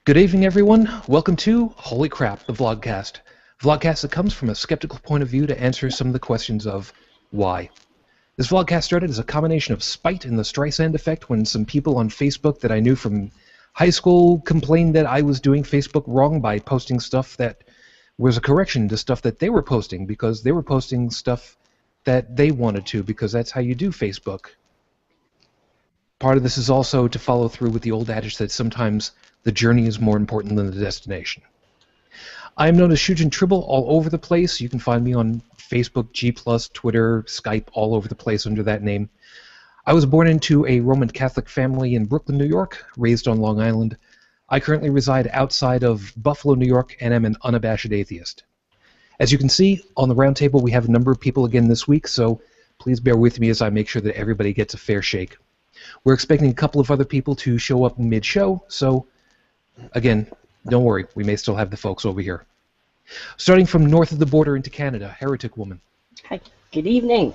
Good evening, everyone. Welcome to Holy Crap, the VlogCast. VlogCast that comes from a skeptical point of view to answer some of the questions of why. This VlogCast started as a combination of spite and the Streisand effect when some people on Facebook that I knew from high school complained that I was doing Facebook wrong by posting stuff that was a correction to stuff that they were posting because they were posting stuff that they wanted to because that's how you do Facebook. Part of this is also to follow through with the old adage that sometimes the journey is more important than the destination. I am known as Shujin Tribble all over the place. You can find me on Facebook, G+, Twitter, Skype, all over the place under that name. I was born into a Roman Catholic family in Brooklyn, New York, raised on Long Island. I currently reside outside of Buffalo, New York, and am an unabashed atheist. As you can see, on the round table we have a number of people again this week, so please bear with me as I make sure that everybody gets a fair shake. We're expecting a couple of other people to show up mid-show, so again, don't worry, we may still have the folks over here. Starting from north of the border into Canada, Heretic Woman. Hi, good evening.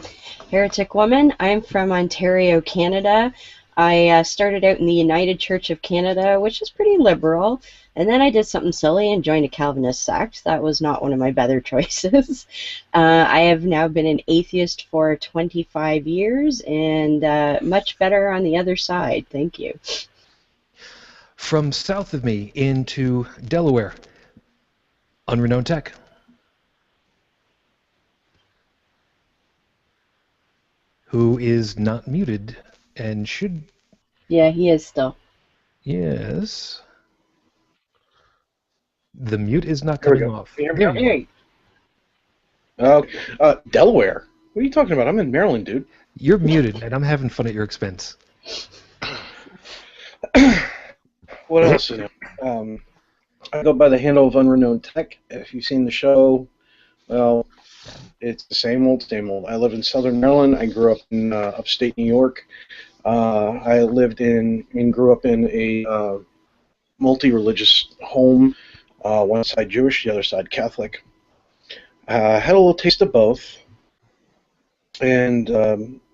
Heretic Woman. I'm from Ontario, Canada. I started out in the United Church of Canada, which is pretty liberal, and then I did something silly and joined a Calvinist sect. That was not one of my better choices. I have now been an atheist for 25 years, and much better on the other side. Thank you. From south of me into Delaware, Unrenowned Tech. Who is not muted and should... Yeah, he is still. Yes. The mute is not coming off. There you Delaware? What are you talking about? I'm in Maryland, dude. You're muted, and I'm having fun at your expense. What else? I go by the handle of Unrenowned Tech. If you've seen the show, well, it's the same old, same old. I live in Southern Maryland. I grew up in upstate New York. I lived in and grew up in a multi-religious home. One side Jewish, the other side Catholic. Had a little taste of both, and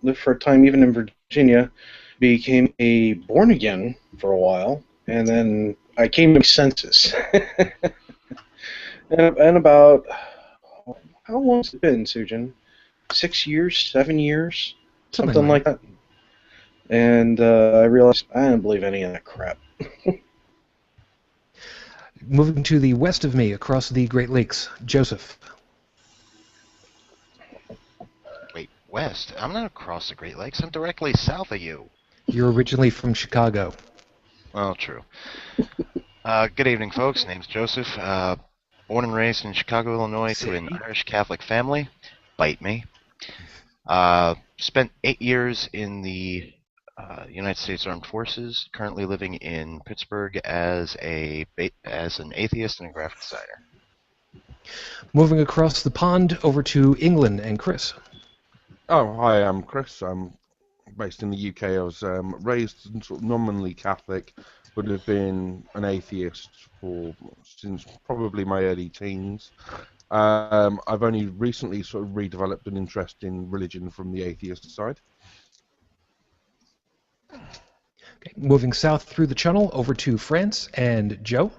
lived for a time even in Virginia. Became a born again for a while, and then I came to my senses. and about, how long has it been, Sujin? 6 years, 7 years, something like that. And I realized I didn't believe any of that crap. Moving to the west of me, across the Great Lakes, Joseph. Wait, west? I'm not across the Great Lakes. I'm directly south of you. You're originally from Chicago. Well, true. Good evening, folks. Name's Joseph. Born and raised in Chicago, Illinois, to an Irish Catholic family. Bite me. Spent 8 years in the United States Armed Forces. Currently living in Pittsburgh as an atheist and a graphic designer. Moving across the pond over to England, and Chris. Oh, hi, I'm Chris. I'm based in the UK. I was raised sort of nominally Catholic, but have been an atheist since probably my early teens. I've only recently sort of redeveloped an interest in religion from the atheist side. Okay, moving south through the channel over to France and Joe.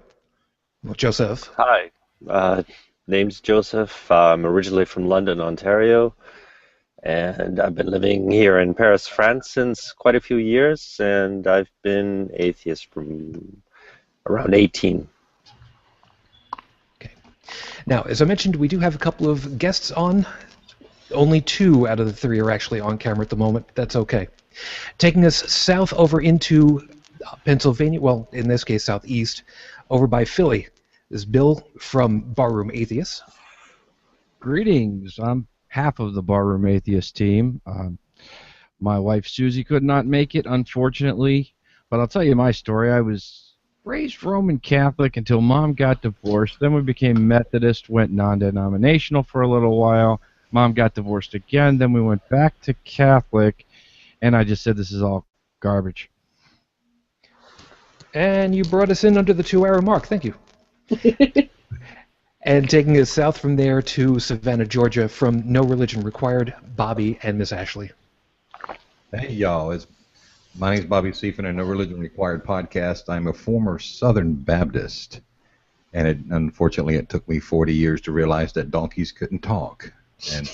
Well, Joseph. Hi, name's Joseph. I'm originally from London, Ontario, and I've been living here in Paris, France since quite a few years, and I've been atheist from around 18. Okay. Now, as I mentioned, we do have a couple of guests on. Only 2 out of the 3 are actually on camera at the moment. That's okay. Taking us south over into Pennsylvania, well, in this case, southeast, over by Philly, is Bill from Barroom Atheists. Greetings. I'm half of the Barroom Atheist team. My wife Susie could not make it, unfortunately, but I'll tell you my story. I was raised Roman Catholic until Mom got divorced. Then we became Methodist, went non-denominational for a little while. Mom got divorced again. Then we went back to Catholic, and I just said this is all garbage. And you brought us in under the 2-hour mark. Thank you. And taking us south from there to Savannah, Georgia, from No Religion Required, Bobby and Miss Ashley. Hey, y'all. It's My name is Bobby Seifin, a No Religion Required podcast. I'm a former Southern Baptist, and unfortunately it took me 40 years to realize that donkeys couldn't talk. And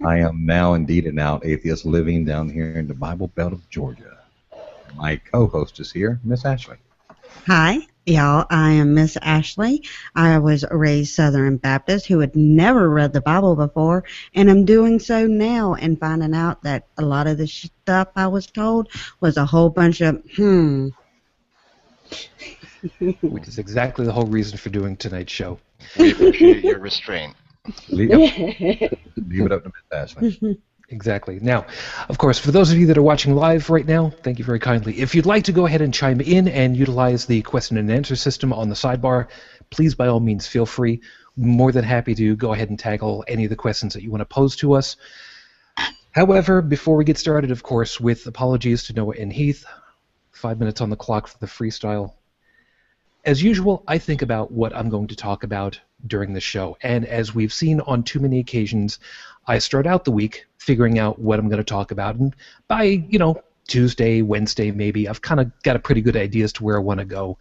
I am now indeed an out atheist living down here in the Bible Belt of Georgia. My co-host is here, Miss Ashley. Hi, y'all. I am Miss Ashley. I was raised Southern Baptist who had never read the Bible before, and I'm doing so now and finding out that a lot of the stuff I was told was a whole bunch of Which is exactly the whole reason for doing tonight's show. We appreciate your restraint. Leave it up to Miss Ashley. Exactly. Now, of course, for those of you that are watching live right now, thank you very kindly. If you'd like to go ahead and chime in and utilize the question and answer system on the sidebar, please, by all means, feel free. More than happy to go ahead and tackle any of the questions that you want to pose to us. However, before we get started, of course, with apologies to Noah and Heath, 5 minutes on the clock for the freestyle. As usual, I think about what I'm going to talk about during the show, and as we've seen on too many occasions, I start out the week figuring out what I'm going to talk about, and by, Tuesday, Wednesday maybe, I've kind of got a pretty good idea as to where I want to go.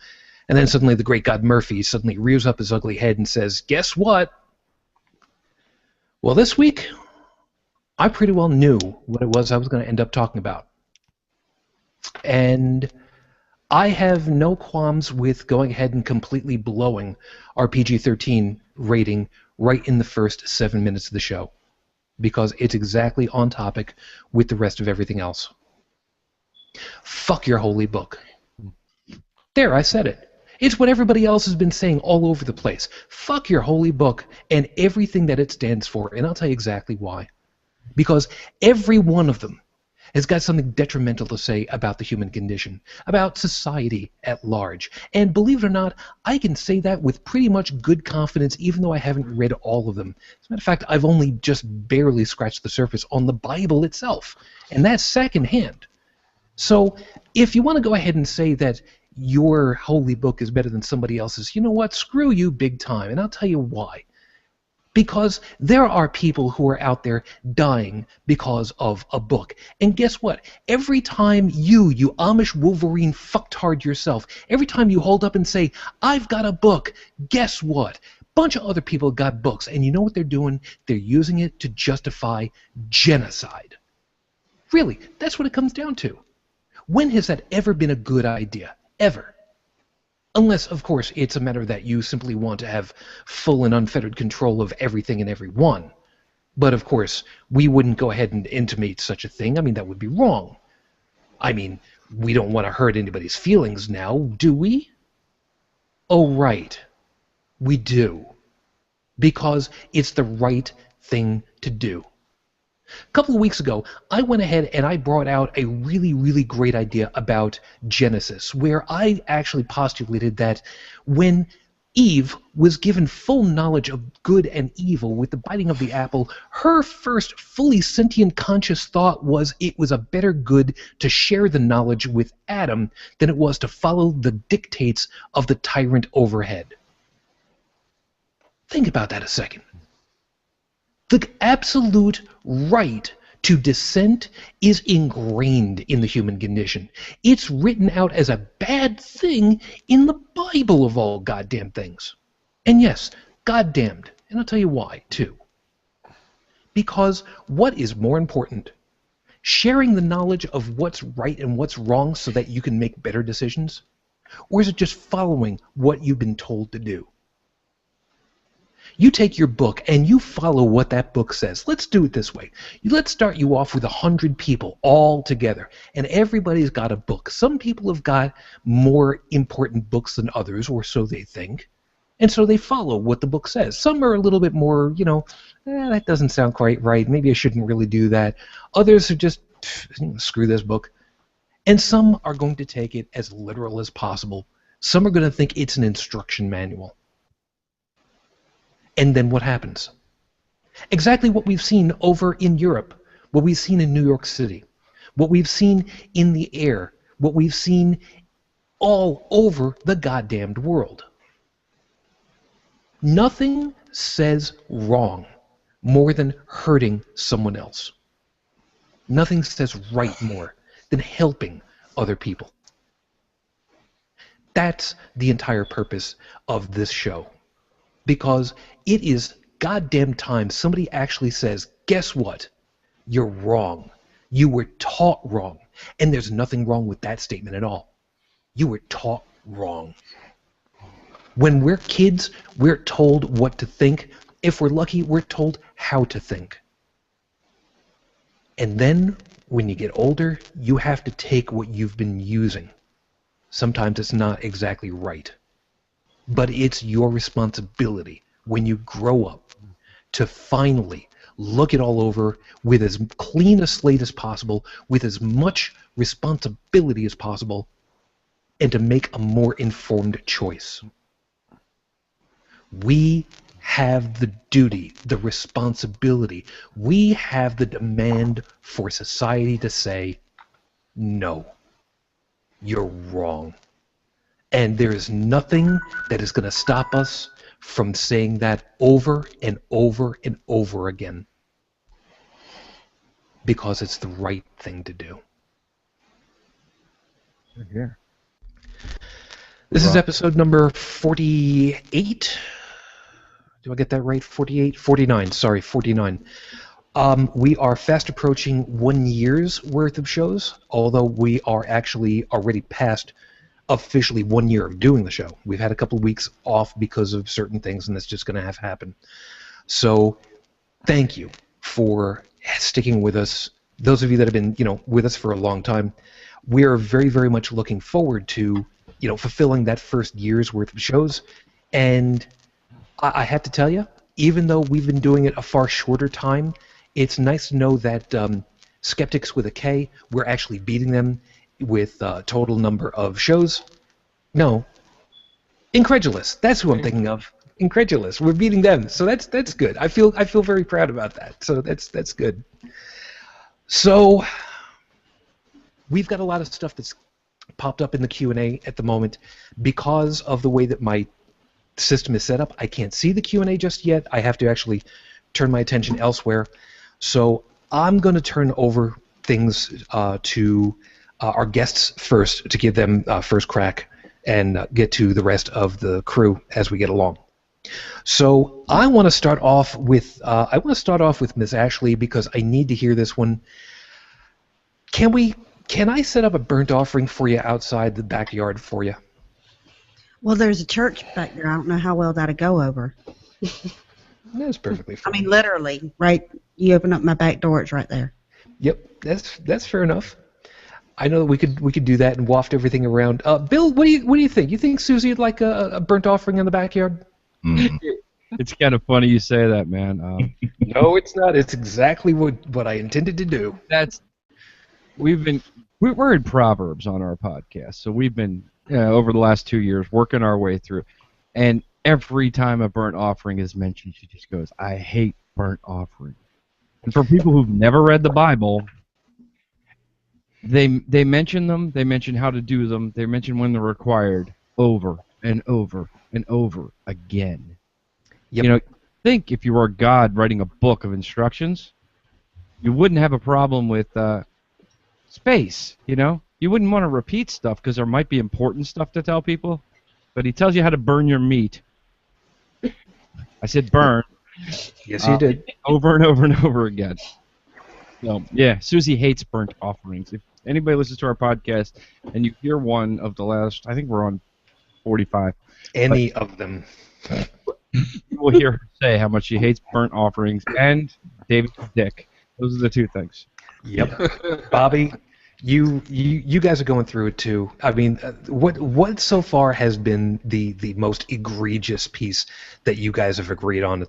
And then suddenly the great God Murphy suddenly rears up his ugly head and says, guess what? Well, this week, I pretty well knew what it was I was going to end up talking about. And I have no qualms with going ahead and completely blowing our PG-13 rating right in the first 7 minutes of the show, because it's exactly on topic with the rest of everything else. Fuck your holy book. There, I said it. It's what everybody else has been saying all over the place. Fuck your holy book and everything that it stands for, and I'll tell you exactly why. Because every one of them has got something detrimental to say about the human condition, about society at large. And believe it or not, I can say that with pretty much good confidence, even though I haven't read all of them. As a matter of fact, I've only just barely scratched the surface on the Bible itself, and that's secondhand. So if you want to go ahead and say that your holy book is better than somebody else's, you know what? Screw you big time, and I'll tell you why. Because there are people who are out there dying because of a book. And guess what? Every time you Amish Wolverine fucktard yourself, every time you hold up and say, I've got a book, guess what? Bunch of other people got books, and you know what they're doing? They're using it to justify genocide. Really, that's what it comes down to. When has that ever been a good idea? Ever. Unless, of course, it's a matter that you simply want to have full and unfettered control of everything and everyone. But, of course, we wouldn't go ahead and intimate such a thing. I mean, that would be wrong. I mean, we don't want to hurt anybody's feelings now, do we? Oh, right. We do. Because it's the right thing to do. A couple of weeks ago, I went ahead and I brought out a really, really great idea about Genesis, where I actually postulated that when Eve was given full knowledge of good and evil with the biting of the apple, her first fully sentient conscious thought was it was a better good to share the knowledge with Adam than it was to follow the dictates of the tyrant overhead. Think about that a second. The absolute right to dissent is ingrained in the human condition. It's written out as a bad thing in the Bible of all goddamn things. And yes, goddamned. And I'll tell you why, too. Because what is more important? Sharing the knowledge of what's right and what's wrong so that you can make better decisions? Or is it just following what you've been told to do? You take your book and you follow what that book says. Let's do it this way. Let's start you off with 100 people all together, and everybody's got a book. Some people have got more important books than others, or so they think, and so they follow what the book says. Some are a little bit more, that doesn't sound quite right. Maybe I shouldn't really do that. Others are just, screw this book. And some are going to take it as literal as possible. Some are going to think it's an instruction manual. And then what happens? Exactly what we've seen over in Europe, what we've seen in New York City, what we've seen in the air, what we've seen all over the goddamned world. Nothing says wrong more than hurting someone else. Nothing says right more than helping other people. That's the entire purpose of this show. Because it is goddamn time somebody actually says, guess what? You're wrong. You were taught wrong. And there's nothing wrong with that statement at all. You were taught wrong. When we're kids, we're told what to think. If we're lucky, we're told how to think. And then, when you get older, you have to take what you've been using. Sometimes it's not exactly right. But it's your responsibility when you grow up to finally look it all over with as clean a slate as possible, with as much responsibility as possible, and to make a more informed choice. We have the duty, the responsibility, we have the demand for society to say, no, you're wrong. And there is nothing that is going to stop us from saying that over and over and over again. Because it's the right thing to do. Here. This is episode number 48. Do I get that right? 48? 49. Sorry, 49. We are fast approaching 1 year's worth of shows, although we are actually already past officially 1 year of doing the show. We've had a couple of weeks off because of certain things, and that's just going to have happen. So, thank you for sticking with us. Those of you that have been, with us for a long time, we are very, very much looking forward to, fulfilling that first year's worth of shows. And I have to tell you, even though we've been doing it a far shorter time, it's nice to know that Skeptics with a K, we're actually beating them with a total number of shows. No, Incredulous. That's who I'm thinking of. Incredulous. We're beating them, so that's good. I feel very proud about that. So that's good. So we've got a lot of stuff that's popped up in the Q&A at the moment because of the way that my system is set up. I can't see the Q&A just yet. I have to actually turn my attention elsewhere. So I'm going to turn over things to our guests first to give them first crack and get to the rest of the crew as we get along. So I want to start off with Miss Ashley because I need to hear this one. Can I set up a burnt offering for you outside the backyard for you? Well, there's a church back there. I don't know how well that'll go over. That's perfectly fine. I mean, literally, right? You open up my back door, it's right there. Yep, that's fair enough. I know that we could do that and waft everything around. Bill, what do you think? You think Susie would like a burnt offering in the backyard? Mm. It's kind of funny you say that, man. No, it's not. It's exactly what I intended to do. We're in Proverbs on our podcast, so we've been over the last 2 years working our way through, and every time a burnt offering is mentioned, she just goes, "I hate burnt offering." And for people who've never read the Bible, they mention them, they mention how to do them, they mention when they're required over and over and over again. Yep. Think if you were God writing a book of instructions, you wouldn't have a problem with space, You wouldn't want to repeat stuff because there might be important stuff to tell people, but he tells you how to burn your meat. I said burn. Yes, you did. Over and over and over again. So, yeah, Susie hates burnt offerings. If anybody listens to our podcast and you hear one of the last, I think we're on 45. Any of them. You will hear her say how much she hates burnt offerings and David's dick. Those are the two things. Yep. Bobby, you guys are going through it too. I mean, what so far has been the most egregious piece that you guys have agreed on?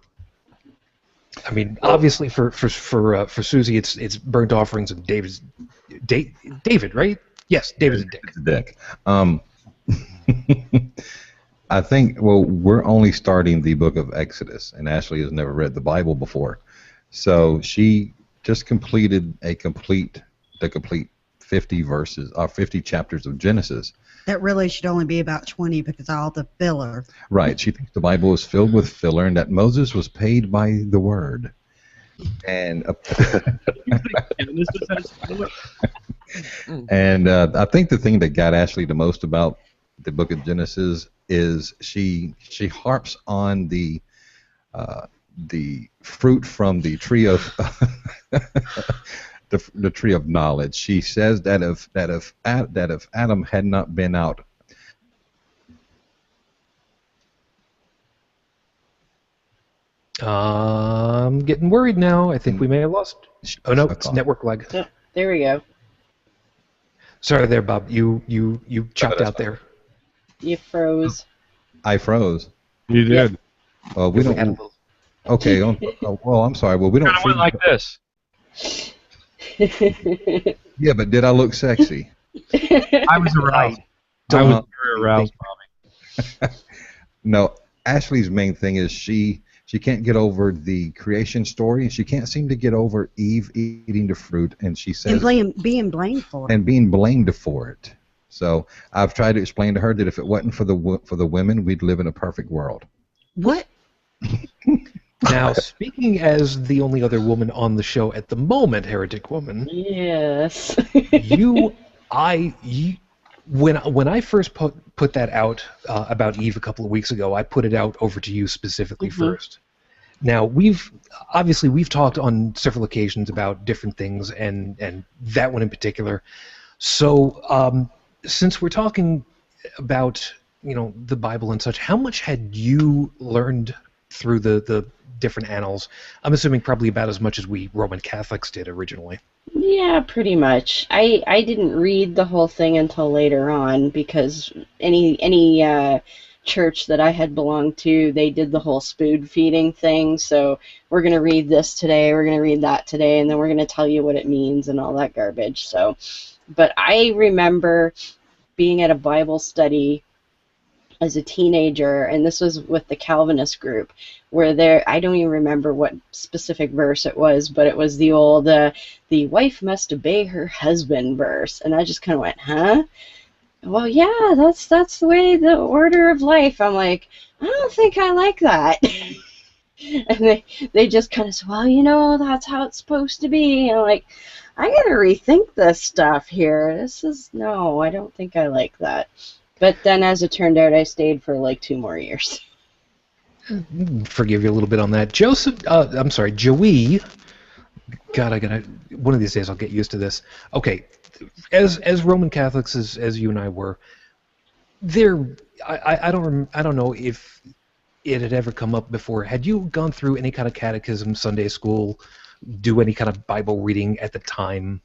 I mean, obviously for Susie, it's burnt offerings and David, right? Yes, David's a dick. It's a dick. I think, we're only starting the book of Exodus, and Ashley has never read the Bible before. So she just completed the complete 50 verses, 50 chapters of Genesis. That really should only be about 20 because of all the filler. Right. She thinks the Bible is filled with filler and that Moses was paid by the word. And And I think the thing that got Ashley the most about the Book of Genesis is she harps on the fruit from the tree of the tree of knowledge. She says that if Adam had not been out. I'm getting worried now. I think we may have lost. Oh no, it's network lag. Oh, there we go. Sorry there, Bob. You chopped out there. You froze. I froze. You did. We If we had a don't. little- Okay. Well, I'm sorry. Well, we don't. Kind of went like this. Yeah, but did I look sexy? I was aroused. I was very aroused, Bobby. No. Ashley's main thing is she can't get over the creation story, and she can't seem to get over Eve eating the fruit, and she says being blamed for it. and being blamed for it. So I've tried to explain to her that if it wasn't for the women, we'd live in a perfect world. What? Now, speaking as the only other woman on the show at the moment, Heretic Woman, Yes. when I first put that out about Eve a couple of weeks ago, I put it out over to you specifically first. Now, we've talked on several occasions about different things, and that one in particular. So, since we're talking about the Bible and such, how much had you learned through the different annals? I'm assuming probably about as much as we Roman Catholics did originally. Yeah, pretty much. I didn't read the whole thing until later on because any church that I had belonged to, they did the whole spoon feeding thing. So we're going to read this today, we're going to read that today, and then we're going to tell you what it means and all that garbage. So, but I remember being at a Bible study as a teenager, and this was with the Calvinist group, where I don't even remember what specific verse it was, but it was the old, the wife must obey her husband verse, and I just kind of went, huh? Well, yeah, that's the way, the order of life. I'm like, I don't think I like that. And they just kind of said, well, that's how it's supposed to be. And I'm like, I gotta rethink this stuff here. No, I don't think I like that. But then, as it turned out, I stayed for like 2 more years. Forgive you a little bit on that. Joey. God, one of these days I'll get used to this. Okay, as Roman Catholics as you and I were, I don't know if it had ever come up before. Had you gone through any kind of catechism, Sunday school, do any kind of Bible reading at the time?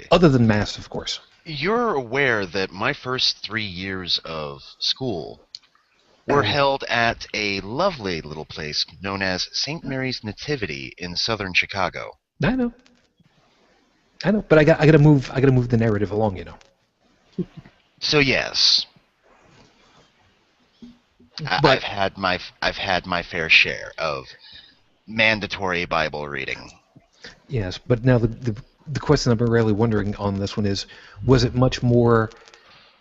Other than Mass, of course. You're aware that my first 3 years of school were held at a lovely little place known as St. Mary's Nativity in southern Chicago. I know, but I gotta move the narrative along, So yes, But- I've had my fair share of mandatory Bible reading. Yes, but now the question I'm really wondering on this one is, was it much more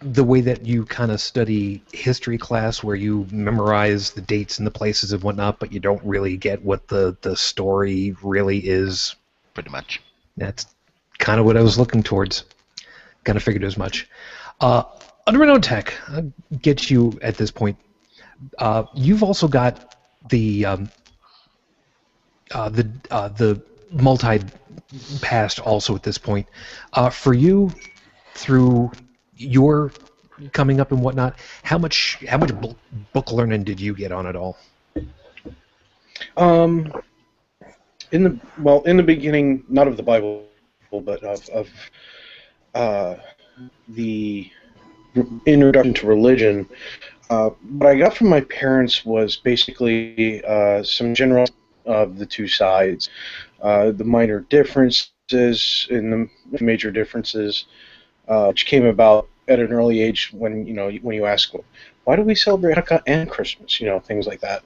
the way that you kind of study history class, where you memorize the dates and the places and whatnot, but you don't really get what the story really is? Pretty much. That's kind of what I was looking towards. Kind of figured as much. Unrenowned Tech, I'll get you at this point. You've also got the multi-past also at this point. For you, through your coming up and whatnot, how much book learning did you get on it all? In the beginning, not of the Bible, but of the introduction to religion. What I got from my parents was basically some general of the two sides, the minor differences and the major differences, which came about at an early age when you ask, why do we celebrate Hanukkah and Christmas, things like that,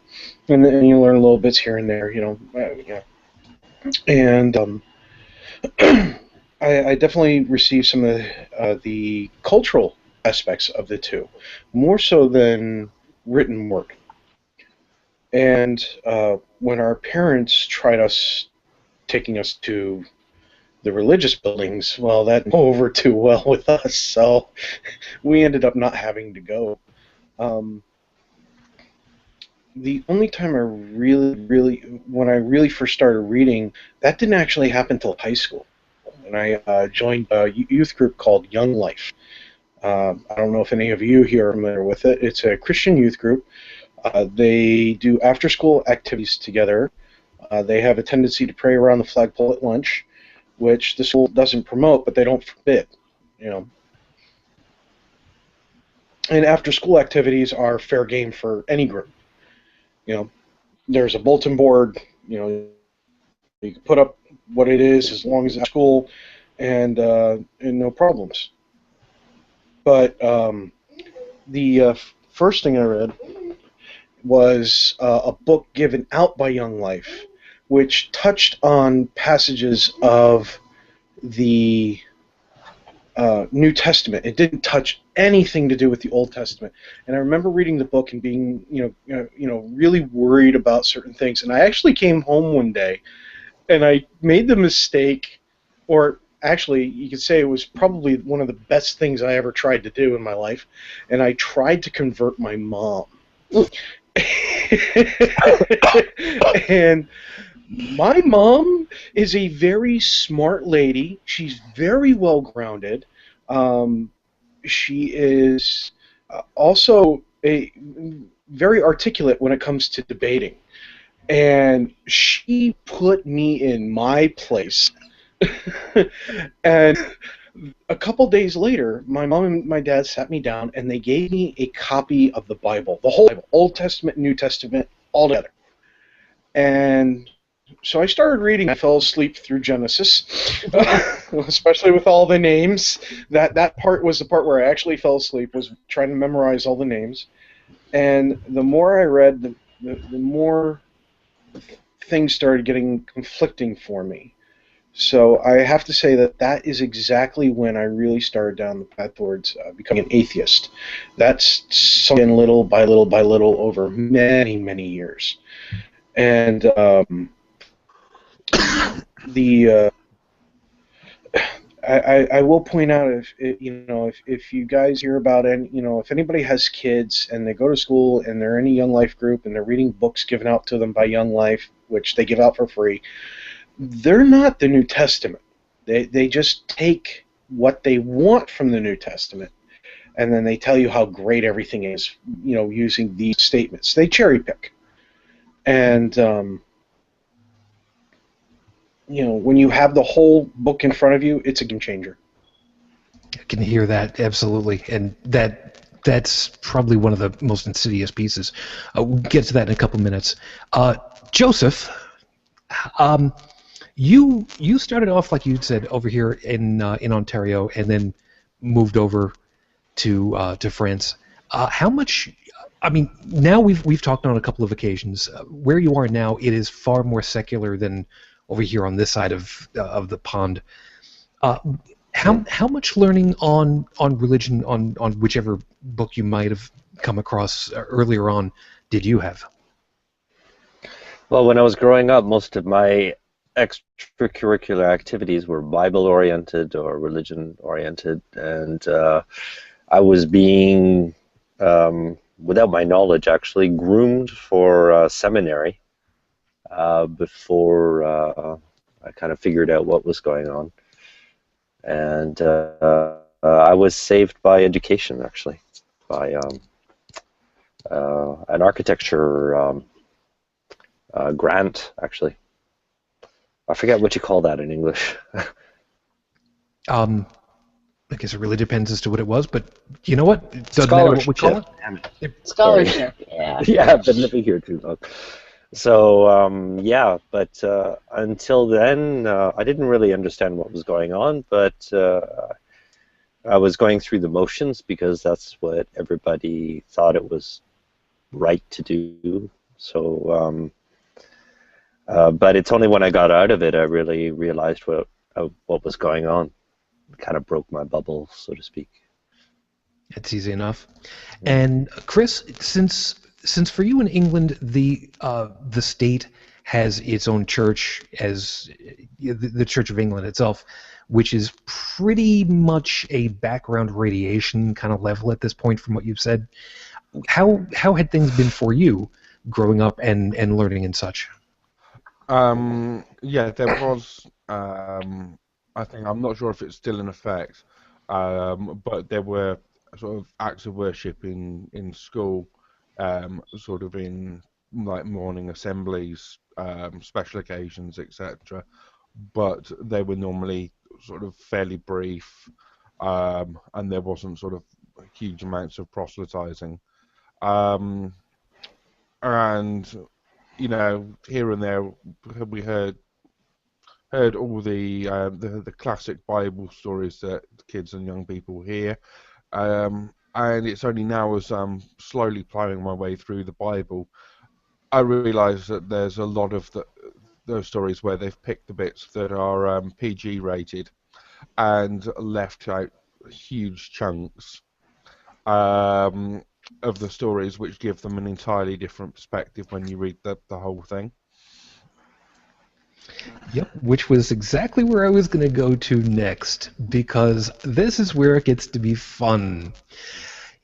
and then you learn little bits here and there, and I definitely received some of the cultural aspects of the two, more so than written work. And when our parents tried taking us to the religious buildings, well, that didn't go over too well with us, so we ended up not having to go. The only time when I really first started reading, that didn't actually happen until high school. When I joined a youth group called Young Life. I don't know if any of you here are familiar with it. It's a Christian youth group. They do after-school activities together. They have a tendency to pray around the flagpole at lunch, which the school doesn't promote, but they don't forbid. You know. And after-school activities are fair game for any group. You know, there's a bulletin board. You know, you can put up what it is as long as it's school, and no problems. But the first thing I read was a book given out by Young Life, which touched on passages of the New Testament. It didn't touch anything to do with the Old Testament. And I remember reading the book and being, really worried about certain things. And I actually came home one day, and I made the mistake, or actually, you could say it was probably one of the best things I ever tried to do in my life, and I tried to convert my mom. And my mom is a very smart lady. She's very well grounded. She is also a very articulate when it comes to debating. And she put me in my place. And a couple days later, my mom and my dad sat me down, and they gave me a copy of the Bible, the whole Bible, Old Testament, New Testament, all together. And so I started reading. I fell asleep through Genesis, especially with all the names. That part was the part where I actually fell asleep, was trying to memorize all the names. And the more I read, the more things started getting conflicting for me. So I have to say that is exactly when I really started down the path towards becoming an atheist. That's sunk in little by little by little over many, many years. And I will point out, if you guys hear about it, if anybody has kids and they go to school and they're in a Young Life group and they're reading books given out to them by Young Life, which they give out for free, they're not the New Testament. They just take what they want from the New Testament, and then they tell you how great everything is, using these statements. They cherry pick. And when you have the whole book in front of you, it's a game changer. I can hear that, absolutely. And that's probably one of the most insidious pieces. We'll get to that in a couple minutes. Joseph, you started off, like you said, over here in Ontario, and then moved over to France. How much? I mean, now we've talked on a couple of occasions. Where you are now, it is far more secular than over here on this side of the pond. How much learning on religion on whichever book you might have come across earlier on did you have? Well, when I was growing up, most of my extracurricular activities were Bible-oriented or religion-oriented, and I was being, without my knowledge, actually groomed for seminary before I kind of figured out what was going on. And I was saved by education, actually, by an architecture grant, actually. I forget what you call that in English. I guess it really depends as to what it was, but you know what? It doesn't matter what we call it. Scholarship, yeah. Yeah, I've been living here too long. So, yeah, but until then, I didn't really understand what was going on, but I was going through the motions because that's what everybody thought it was right to do. So, but it's only when I got out of it I really realized what was going on. It kind of broke my bubble, so to speak. It's easy enough. And Chris, since for you in England the state has its own church as the Church of England itself, which is pretty much a background radiation kind of level at this point from what you've said. How had things been for you growing up and learning and such? Yeah, there was. I think I'm not sure if it's still in effect, but there were sort of acts of worship in school, sort of in like morning assemblies, special occasions, etc. But they were normally sort of fairly brief, and there wasn't sort of huge amounts of proselytizing. And here and there we heard all the classic Bible stories that kids and young people hear, and it's only now as I'm slowly plowing my way through the Bible, I realise that there's a lot of those stories where they've picked the bits that are PG rated and left out huge chunks of the stories, which give them an entirely different perspective when you read the whole thing. Yep, which was exactly where I was going to go to next, because this is where it gets to be fun.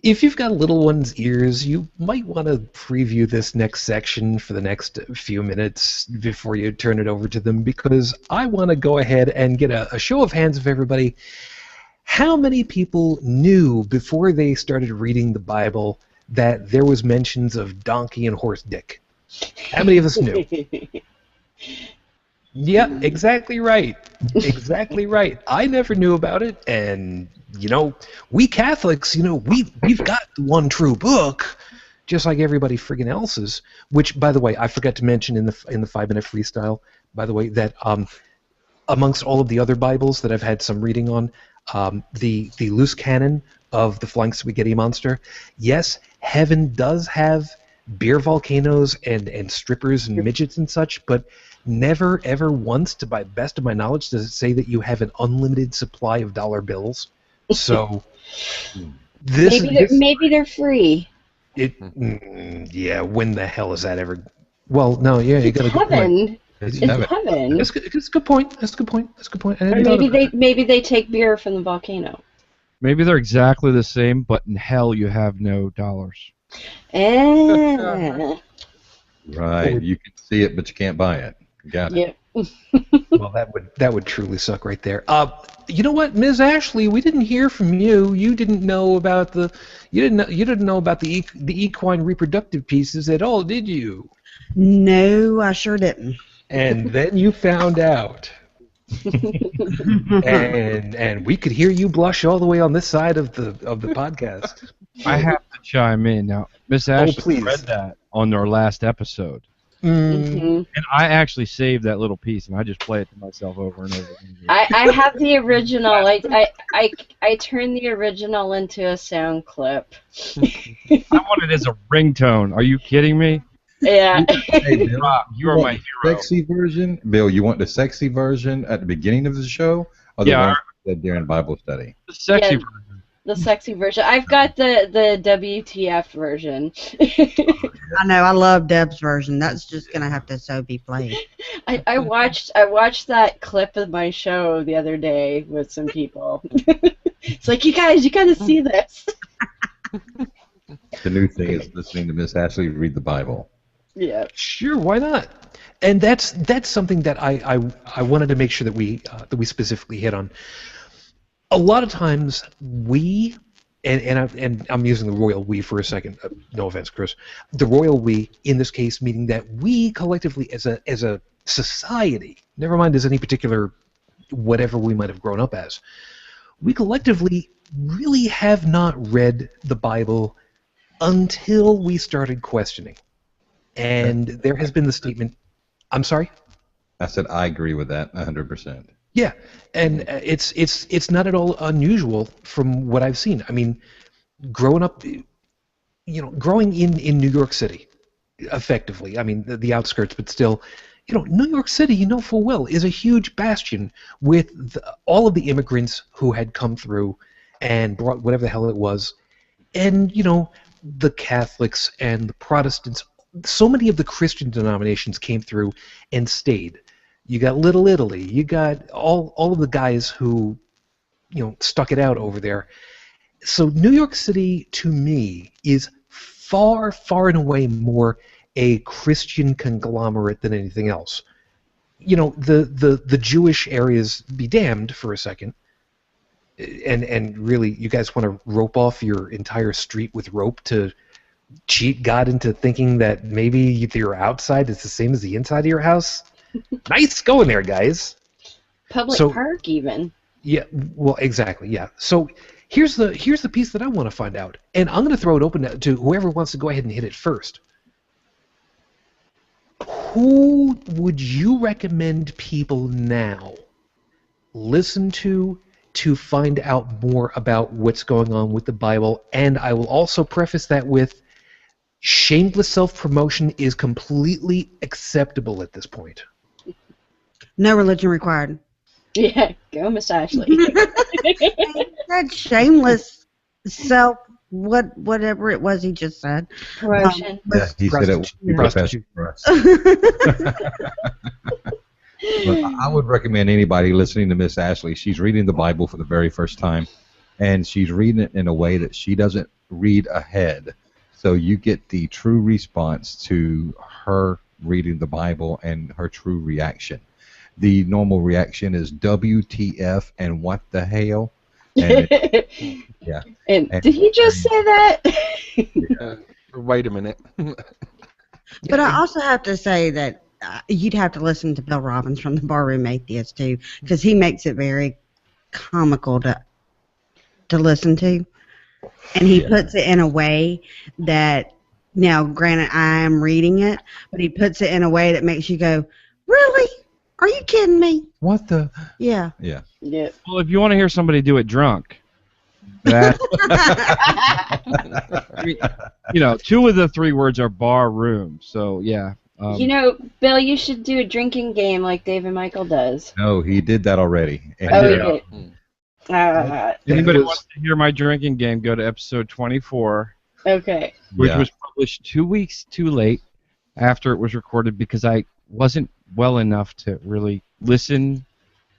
If you've got little ones' ears, you might want to preview this next section for the next few minutes before you turn it over to them, because I want to go ahead and get a show of hands of everybody. How many people knew before they started reading the Bible that there was mentions of donkey and horse dick? How many of us knew? Yeah, exactly right. Exactly right. I never knew about it, and we Catholics, we've got the one true book, just like everybody friggin' else's. Which, by the way, I forgot to mention in the 5-minute freestyle. By the way, that amongst all of the other Bibles that I've had some reading on, the loose canon of the Flying Spaghetti Monster. Yes, heaven does have beer volcanoes and strippers and midgets and such, but never ever once, to my best of my knowledge, does it say that you have an unlimited supply of dollar bills. So maybe they're free. Yeah, when the hell is that ever? Well, no, yeah, you got to heaven. It's heaven. That's a good point. That's a good point. Or maybe they take beer from the volcano. Maybe they're exactly the same, but in hell you have no dollars. Right, you can see it, but you can't buy it. Got it. Yeah. Well, that would truly suck right there. You know what, Ms. Ashley, we didn't hear from you. You didn't know about the equine reproductive pieces at all, did you? No, I sure didn't. And then you found out. and we could hear you blush all the way on this side of the podcast. I have to chime in now. Miss Ashley please. read that on our last episode. Mm-hmm. And I actually saved that little piece, and I just play it to myself over and over again. I have the original. I turned the original into a sound clip. I want it as a ringtone. Are you kidding me? Yeah. Hey, Bill, Rob, you are my hero. Sexy version, Bill. You want the sexy version at the beginning of the show, or the one that during Bible study? The sexy version. The sexy version. I've got the WTF version. I know. I love Deb's version. That's just gonna have to be played. I watched that clip of my show the other day with some people. It's like, you guys, you gotta see this. The new thing is listening to Miss Ashley read the Bible. Yeah. Sure, why not? And that's something that I wanted to make sure that we specifically hit on. A lot of times we, and I'm using the royal we for a second. No offense, Chris. The royal we in this case, meaning that we collectively as a society, never mind as any particular whatever we might have grown up as, we collectively really have not read the Bible until we started questioning. And there has been the statement. I'm sorry? I said I agree with that 100%. Yeah, and it's not at all unusual from what I've seen. I mean, growing up, growing in New York City, effectively. I mean, the outskirts, but still, New York City, full well, is a huge bastion with all of the immigrants who had come through and brought whatever the hell it was, and the Catholics and the Protestants, so many of the Christian denominations came through and stayed. You got Little Italy. You got all of the guys who, stuck it out over there. So New York City, to me, is far, far and away more a Christian conglomerate than anything else. The Jewish areas be damned for a second, and really, you guys want to rope off your entire street with rope to cheat God into thinking that maybe if you're outside, it's the same as the inside of your house? Nice going there, guys. Public park, even. Yeah, well, exactly, yeah. So here's the piece that I want to find out, and I'm going to throw it open to whoever wants to go ahead and hit it first. Who would you recommend people now listen to find out more about what's going on with the Bible? And I will also preface that with shameless self-promotion is completely acceptable at this point. No religion required. Yeah, go Miss Ashley. That shameless self, whatever it was he just said. Promotion. Yeah, he said it was Prostitute. for us. But I would recommend anybody listening to Miss Ashley. She's reading the Bible for the very first time, and she's reading it in a way that she doesn't read ahead. So you get the true response to her reading the Bible and her true reaction. The normal reaction is WTF and what the hell? And yeah. And did he just say that? Wait a minute. But I also have to say that you'd have to listen to Bill Robbins from the Barroom Atheist too, because he makes it very comical to listen to, and he puts it in a way that, now granted I am reading it, but he puts it in a way that makes you go, really? Are you kidding me? What the? Yeah. Yeah. Yeah. Well, if you want to hear somebody do it drunk, that I mean, 2 of the 3 words are bar room. So yeah. Bill, you should do a drinking game like Dave and Michael does. No, he did that already. And Oh, you did. Anybody wants to hear my drinking game, go to episode 24, Okay. which was published 2 weeks too late after it was recorded because I wasn't well enough to really listen.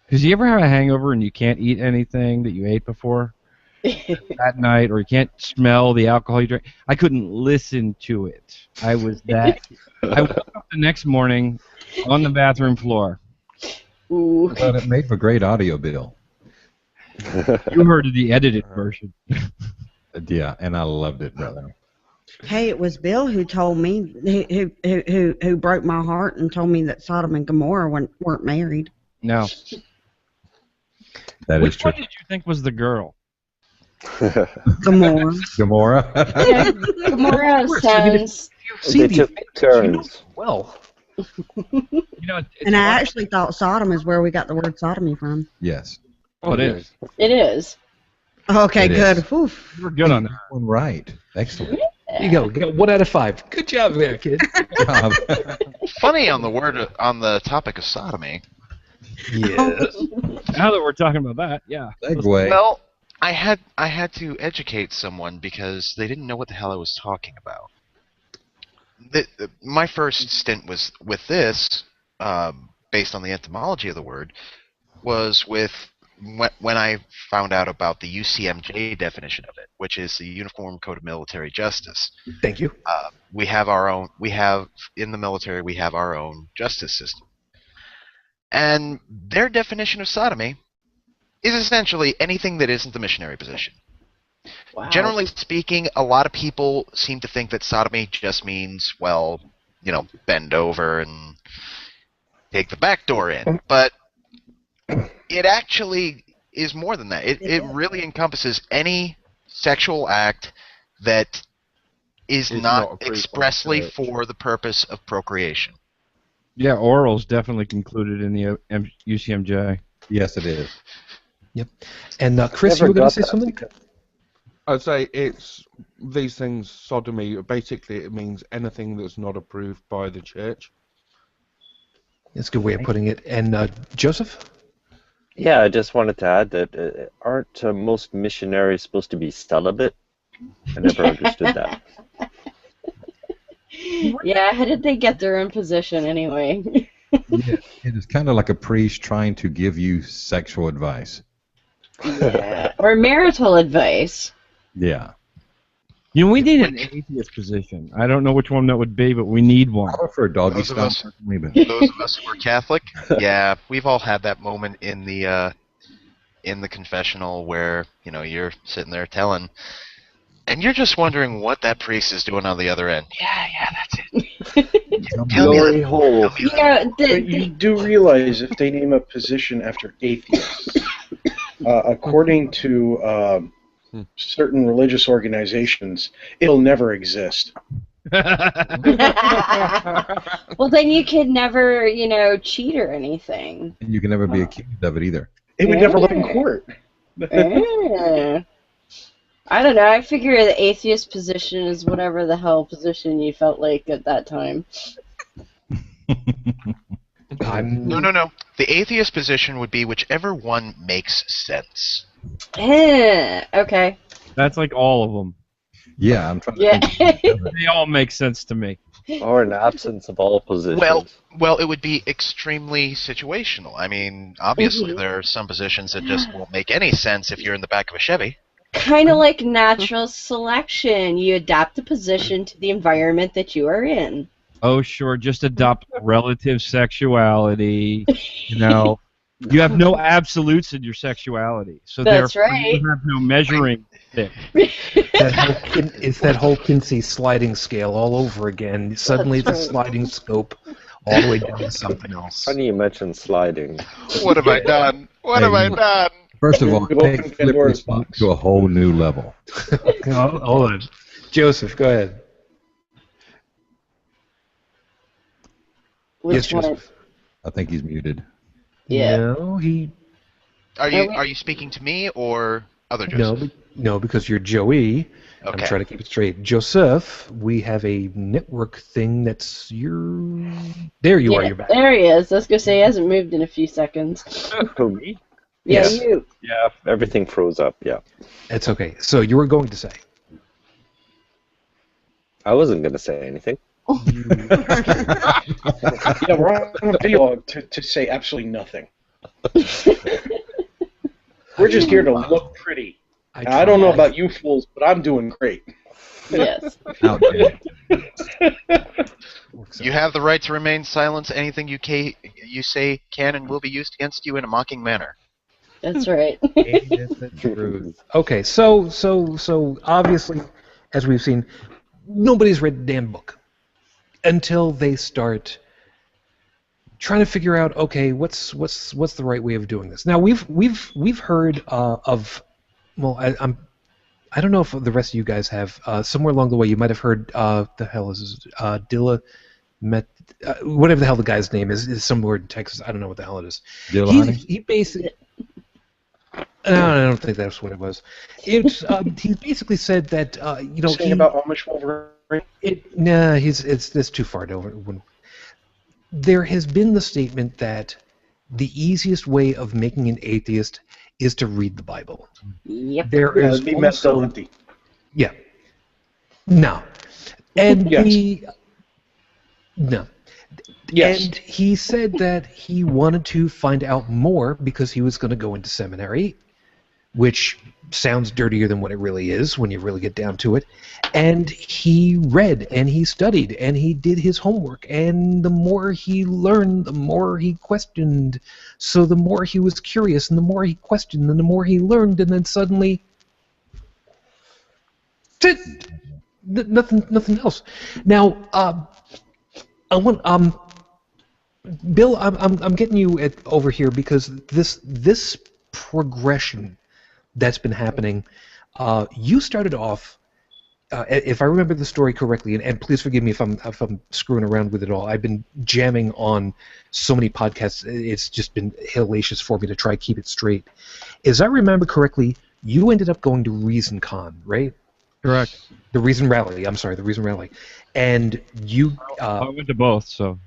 Because you ever have a hangover and you can't eat anything that you ate before that night, or you can't smell the alcohol you drink? I couldn't listen to it. I was that. I woke up the next morning on the bathroom floor. Ooh. But it made for great audio, Bill. You heard the edited version. Yeah, and I loved it, brother. Hey, it was Bill who told me, who broke my heart and told me that Sodom and Gomorrah weren't married. No. That Which is true. one did you think was the girl? Gomorrah. Gomorrah. Yeah, Gomorrah sounds. They took turns. Well, It's And I actually thought Sodom is where we got the word sodomy from. Yes. Oh, it is. It is. Okay, It good. is. Whew. You were good on that. One right. Excellent. there you go. Got 1 out of 5. Good job there, kid. Funny on the topic of sodomy. Yes. Now that we're talking about that, yeah. Segue. Well, I had to educate someone because they didn't know what the hell I was talking about. My first stint was with this, based on the etymology of the word, was with when I found out about the UCMJ definition of it, which is the Uniform Code of Military Justice. Thank you. We have our own. In the military, we have our own justice system, and their definition of sodomy is essentially anything that isn't the missionary position. Wow. Generally speaking, a lot of people seem to think that sodomy just means, bend over and take the back door in. But it actually is more than that. It really encompasses any sexual act that is not approved by the expressly church. for the purpose of procreation. Yeah, oral's definitely concluded in the UCMJ. Yes, it is. Yep. And Chris, you were going to say something? I'd say it's these things, sodomy, basically it means anything that's not approved by the church. That's a good way of putting it. And Joseph? Yeah, I just wanted to add that aren't most missionaries supposed to be celibate? I never understood that. Yeah, how did they get their own position anyway? Yeah, it is kind of like a priest trying to give you sexual advice. Yeah, or marital advice. Yeah. You know, we need an atheist position. I don't know which one that would be, but we need one. I prefer doggy Those of style us- personally, but Those of us who are Catholic, yeah, we've all had that moment in the confessional where you're sitting there telling, and you're just wondering what that priest is doing on the other end. Yeah, that's it. Tell me Glory that. hole. You know, But you do realize if they name a position after atheists, according to certain religious organizations, it'll never exist. well, then you could never, cheat or anything. and you can never be accused of it either. It would never live in court. Yeah. I don't know. I figure the atheist position is whatever the hell position you felt like at that time. No. The atheist position would be whichever one makes sense. Okay. That's like all of them. Yeah, I'm trying to Yeah. think. They all make sense to me. Or an absence of all positions. Well, it would be extremely situational. I mean, obviously there are some positions that just won't make any sense if you're in the back of a Chevy. Kind of like natural selection. You adapt the position to the environment that you are in. Oh, sure, just adopt relative sexuality. You have no absolutes in your sexuality, so That's therefore right. you have no measuring stick. It's that whole Kinsey sliding scale all over again. Suddenly it's a That's right. sliding scope all the way down to something else. Funny you mentioned sliding. What have I done? What have I done? First of all, We've opened take Pandora's Flipper box. to a whole new level. Hold on. Joseph, go ahead. Which Yes, one? Joseph. I think he's muted. Yeah. No, Are you speaking to me or other Joseph? no, because you're Joey. I'm Okay. trying to keep it straight. Joseph, we have a network thing that's your... There you are, you're back. There he is. I was going to say he hasn't moved in a few seconds. Who, me? Yeah, Yes. you. Yeah, everything froze up, yeah. That's okay. So you were going to say. I wasn't going to say anything. Yeah, we're on a video log to say absolutely nothing. We're just here to look pretty. I don't know about you fools, but I'm doing great. Yes. Outdated. You have the right to remain silent. Anything you say can and will be used against you in a mocking manner. That's right. Okay, so obviously, as we've seen, nobody's read the damn book until they start trying to figure out, okay, what's the right way of doing this. Now we've heard of, well, I don't know if the rest of you guys have. Somewhere along the way, you might have heard. The hell is this? Whatever the hell the guy's name is somewhere in Texas. I don't know what the hell it is. He basically. No, I don't think that's what it was. It's he basically said that Saying about Amish Wolverine. it's too far over. There has been the statement that the easiest way of making an atheist is to read the Bible. Yep. There Yeah, is it'd be also Messalenti. yeah, no, and Yes. no. Yes. And he said that he wanted to find out more because he was going to go into seminary, which sounds dirtier than what it really is when you really get down to it. And he read and he studied and he did his homework. And the more he learned, the more he questioned. So the more he was curious and the more he questioned and the more he learned. And then suddenly, nothing else. Now, I want Bill, I'm getting you over here because this progression that's been happening. You started off, if I remember the story correctly, and please forgive me if I'm screwing around with it all. I've been jamming on so many podcasts; it's just been hellacious for me to try to keep it straight. As I remember correctly, you ended up going to ReasonCon, right? Correct. The Reason Rally. I'm sorry, the Reason Rally, and you. I went to both, so.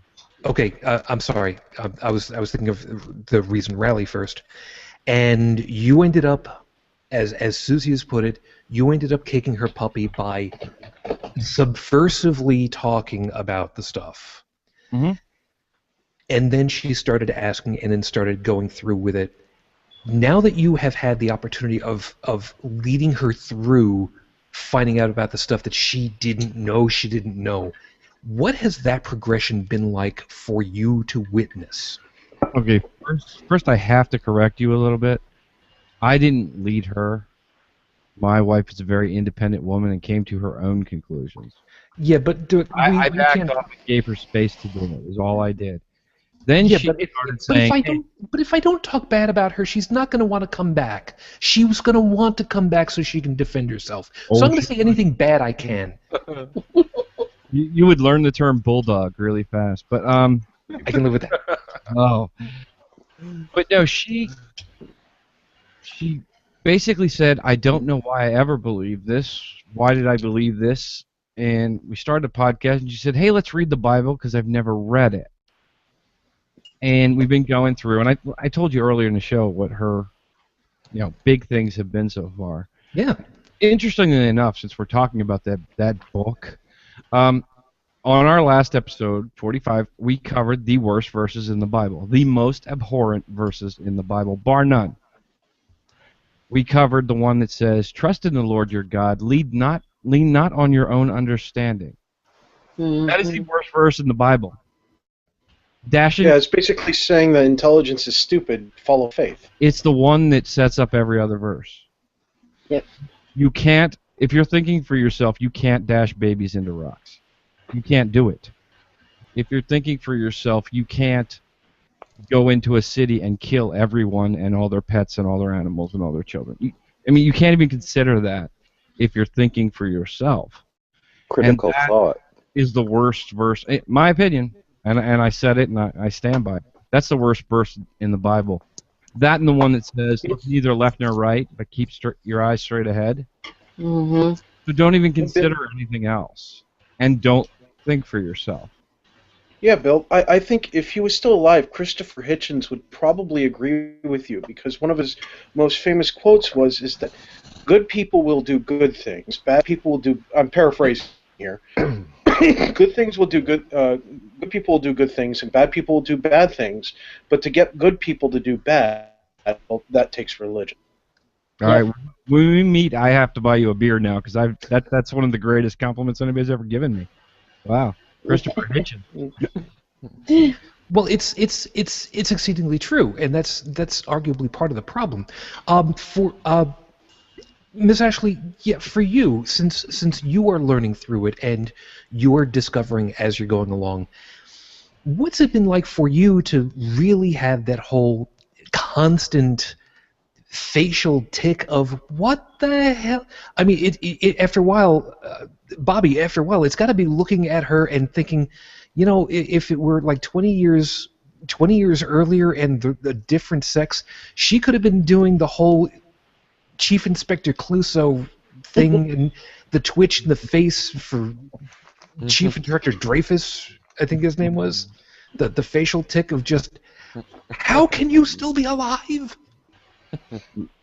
Okay, I'm sorry. I was thinking of the Reason Rally first, and you ended up, as Susie has put it, you ended up kicking her puppy by subversively talking about the stuff. Mm-hmm. And then she started asking and then started going through with it. Now that you have had the opportunity of leading her through finding out about the stuff that she didn't know, what has that progression been like for you to witness? Okay, first I have to correct you a little bit. I didn't lead her. My wife is a very independent woman and came to her own conclusions. Yeah, but I we backed can't. off and gave her space to do it. Is all I did. Then Yeah, she started but if saying, I don't talk bad about her, she's not going to want to come back. She was going to want to come back so she can defend herself. So I'm going to say anything bad I can. You would learn the term bulldog really fast, but I can live with that. oh, but no, she basically said, I don't know why I ever believed this. Why did I believe this? And we started a podcast, and she said, hey, let's read the Bible because I've never read it. And we've been going through, and I told you earlier in the show what her, big things have been so far. Yeah. Interestingly enough, since we're talking about that book, on our last episode, 45, we covered the worst verses in the Bible, the most abhorrent verses in the Bible, bar none. We covered the one that says, "Trust in the Lord your God, lean not on your own understanding." Mm-hmm. That is the worst verse in the Bible. Dashing. Yeah, it's basically saying that intelligence is stupid. Follow faith. It's the one that sets up every other verse. Yep. You can't, if you're thinking for yourself, you can't dash babies into rocks. You can't do it. If you're thinking for yourself, you can't go into a city and kill everyone and all their pets and all their animals and all their children. You can't even consider that if you're thinking for yourself. Critical and that thought is the worst verse, in my opinion, and I said it and I stand by it. That's the worst verse in the Bible. That and the one that says, look neither left nor right, but keep your eyes straight ahead. Mm-hmm. So don't even consider anything else. And don't think for yourself. Yeah, Bill, I think if he was still alive, Christopher Hitchens would probably agree with you, because one of his most famous quotes is that good people will do good things, bad people will do, I'm paraphrasing here, good things will do good people will do good things, and bad people will do bad things, but to get good people to do bad, well, that takes religion. All right, when we meet, I have to buy you a beer now, because that's one of the greatest compliments anybody's ever given me. Wow. Christopher Hitchens. Well, it's exceedingly true, and that's arguably part of the problem. For Miss Ashley, yeah, for you, since you are learning through it and you are discovering as you're going along, what's it been like for you to really have that whole constant facial tick of what the hell? I mean, it after a while, Bobby, after a while, it's got to be looking at her and thinking, if it were like 20 years earlier and the different sex, she could have been doing the whole Chief Inspector Clouseau thing and the twitch in the face for Chief Inspector Dreyfus, I think his name was, the facial tick of just, how can you still be alive?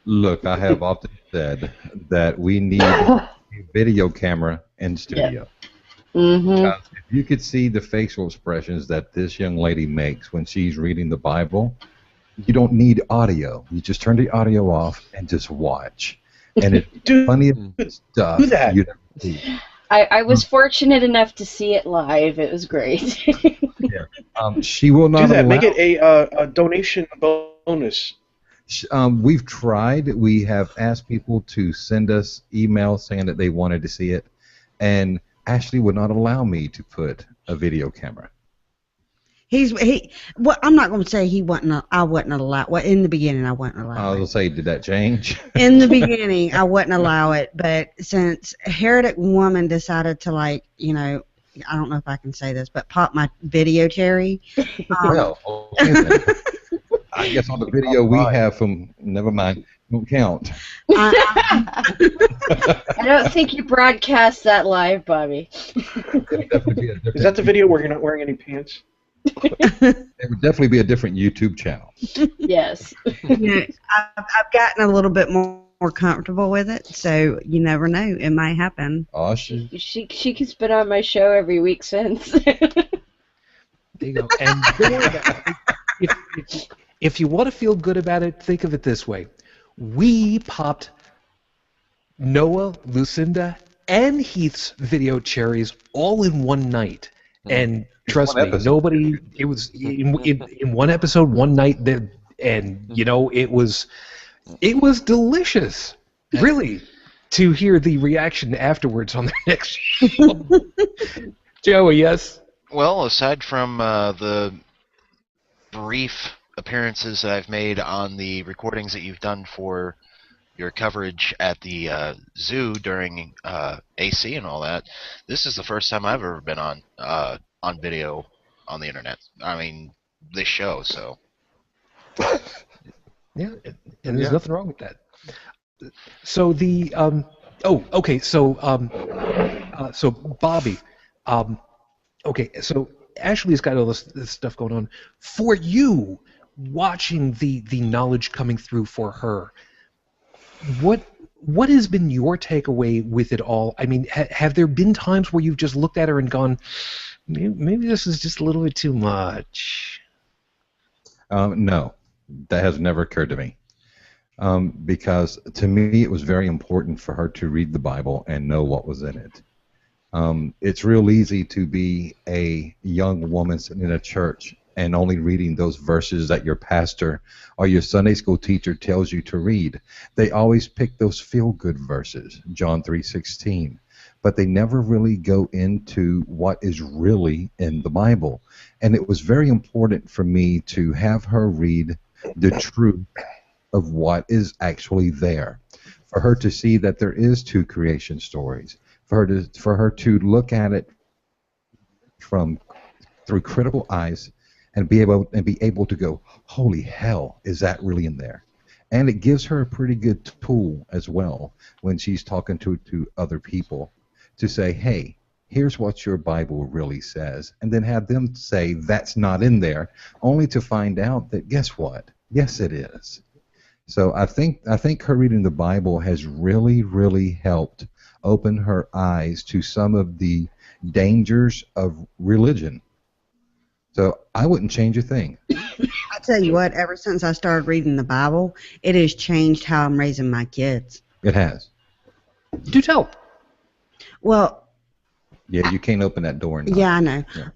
Look, I have often said that we need a video camera in studio. Mm-hmm. If you could see the facial expressions that this young lady makes when she's reading the Bible, you don't need audio. You just turn the audio off and just watch. And it's funny stuff. Do that. You never see. I was fortunate enough to see it live. It was great. She will not do that. allow. Make it a donation bonus. We've tried. We have asked people to send us emails saying that they wanted to see it, and Ashley would not allow me to put a video camera. Well, I'm not going to say he wasn't. I wasn't allowed. Well, in the beginning, I wasn't allowed. I was going to say, did that change? In the beginning, I wouldn't allow it, but since Heretic Woman decided to, I don't know if I can say this, but pop my video cherry. Well, I guess on the video we have from, never mind, don't count. I don't think you broadcast that live, Bobby. Is that the video where you're not wearing any pants? It would definitely be a different YouTube channel. Yes. I've gotten a little bit more more comfortable with it. So you never know, it might happen. Oh, She's been on my show every week since. There you go. And don't worry about it. If you want to feel good about it, think of it this way. We popped Noah, Lucinda, and Heath's video cherries all in one night. And trust me, nobody, it was in one episode, one night, and, you know, it was delicious, really, to hear the reaction afterwards on the next show. Joey, yes? Well, aside from the brief appearances that I've made on the recordings that you've done for your coverage at the zoo during AC and all that, this is the first time I've ever been on video on the internet. I mean, this show, so. Yeah, and there's nothing wrong with that. So the okay, so Bobby, okay, so Ashley's got all this stuff going on. For you, watching the knowledge coming through for her, what has been your takeaway with it all? I mean, have there been times where you've just looked at her and gone, maybe this is just a little bit too much? No, that has never occurred to me. Because to me, it was very important for her to read the Bible and know what was in it. It's real easy to be a young woman sitting in a church and only reading those verses that your pastor or your Sunday school teacher tells you to read. They always pick those feel-good verses, John 3:16, but they never really go into what is really in the Bible. And it was very important for me to have her read the truth of what is actually there, for her to see that there is two creation stories, for her to look at it through critical eyes and be able to go, holy hell, is that really in there? And it gives her a pretty good tool as well when she's talking to other people to say, hey, here's what your Bible really says, and then have them say that's not in there, only to find out that guess what? Yes, it is. So I think her reading the Bible has really, really helped open her eyes to some of the dangers of religion. So I wouldn't change a thing. I tell you what, ever since I started reading the Bible, it has changed how I'm raising my kids. It has. Do tell. Well. Yeah, you can't open that door. Yeah, I know. Yeah.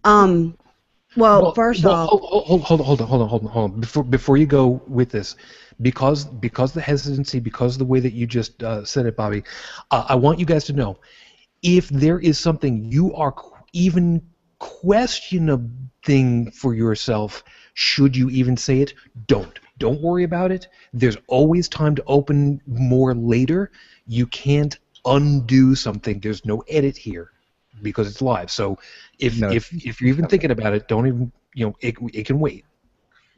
Well, first off. Hold on. Before you go with this, because the hesitancy, because of the way that you just said it, Bobby, I want you guys to know, if there is something you are even questioning for yourself, should you even say it, don't worry about it. There's always time to open more later. You can't undo something. There's no edit here because it's live. So if you're even thinking about it, don't even, it can wait.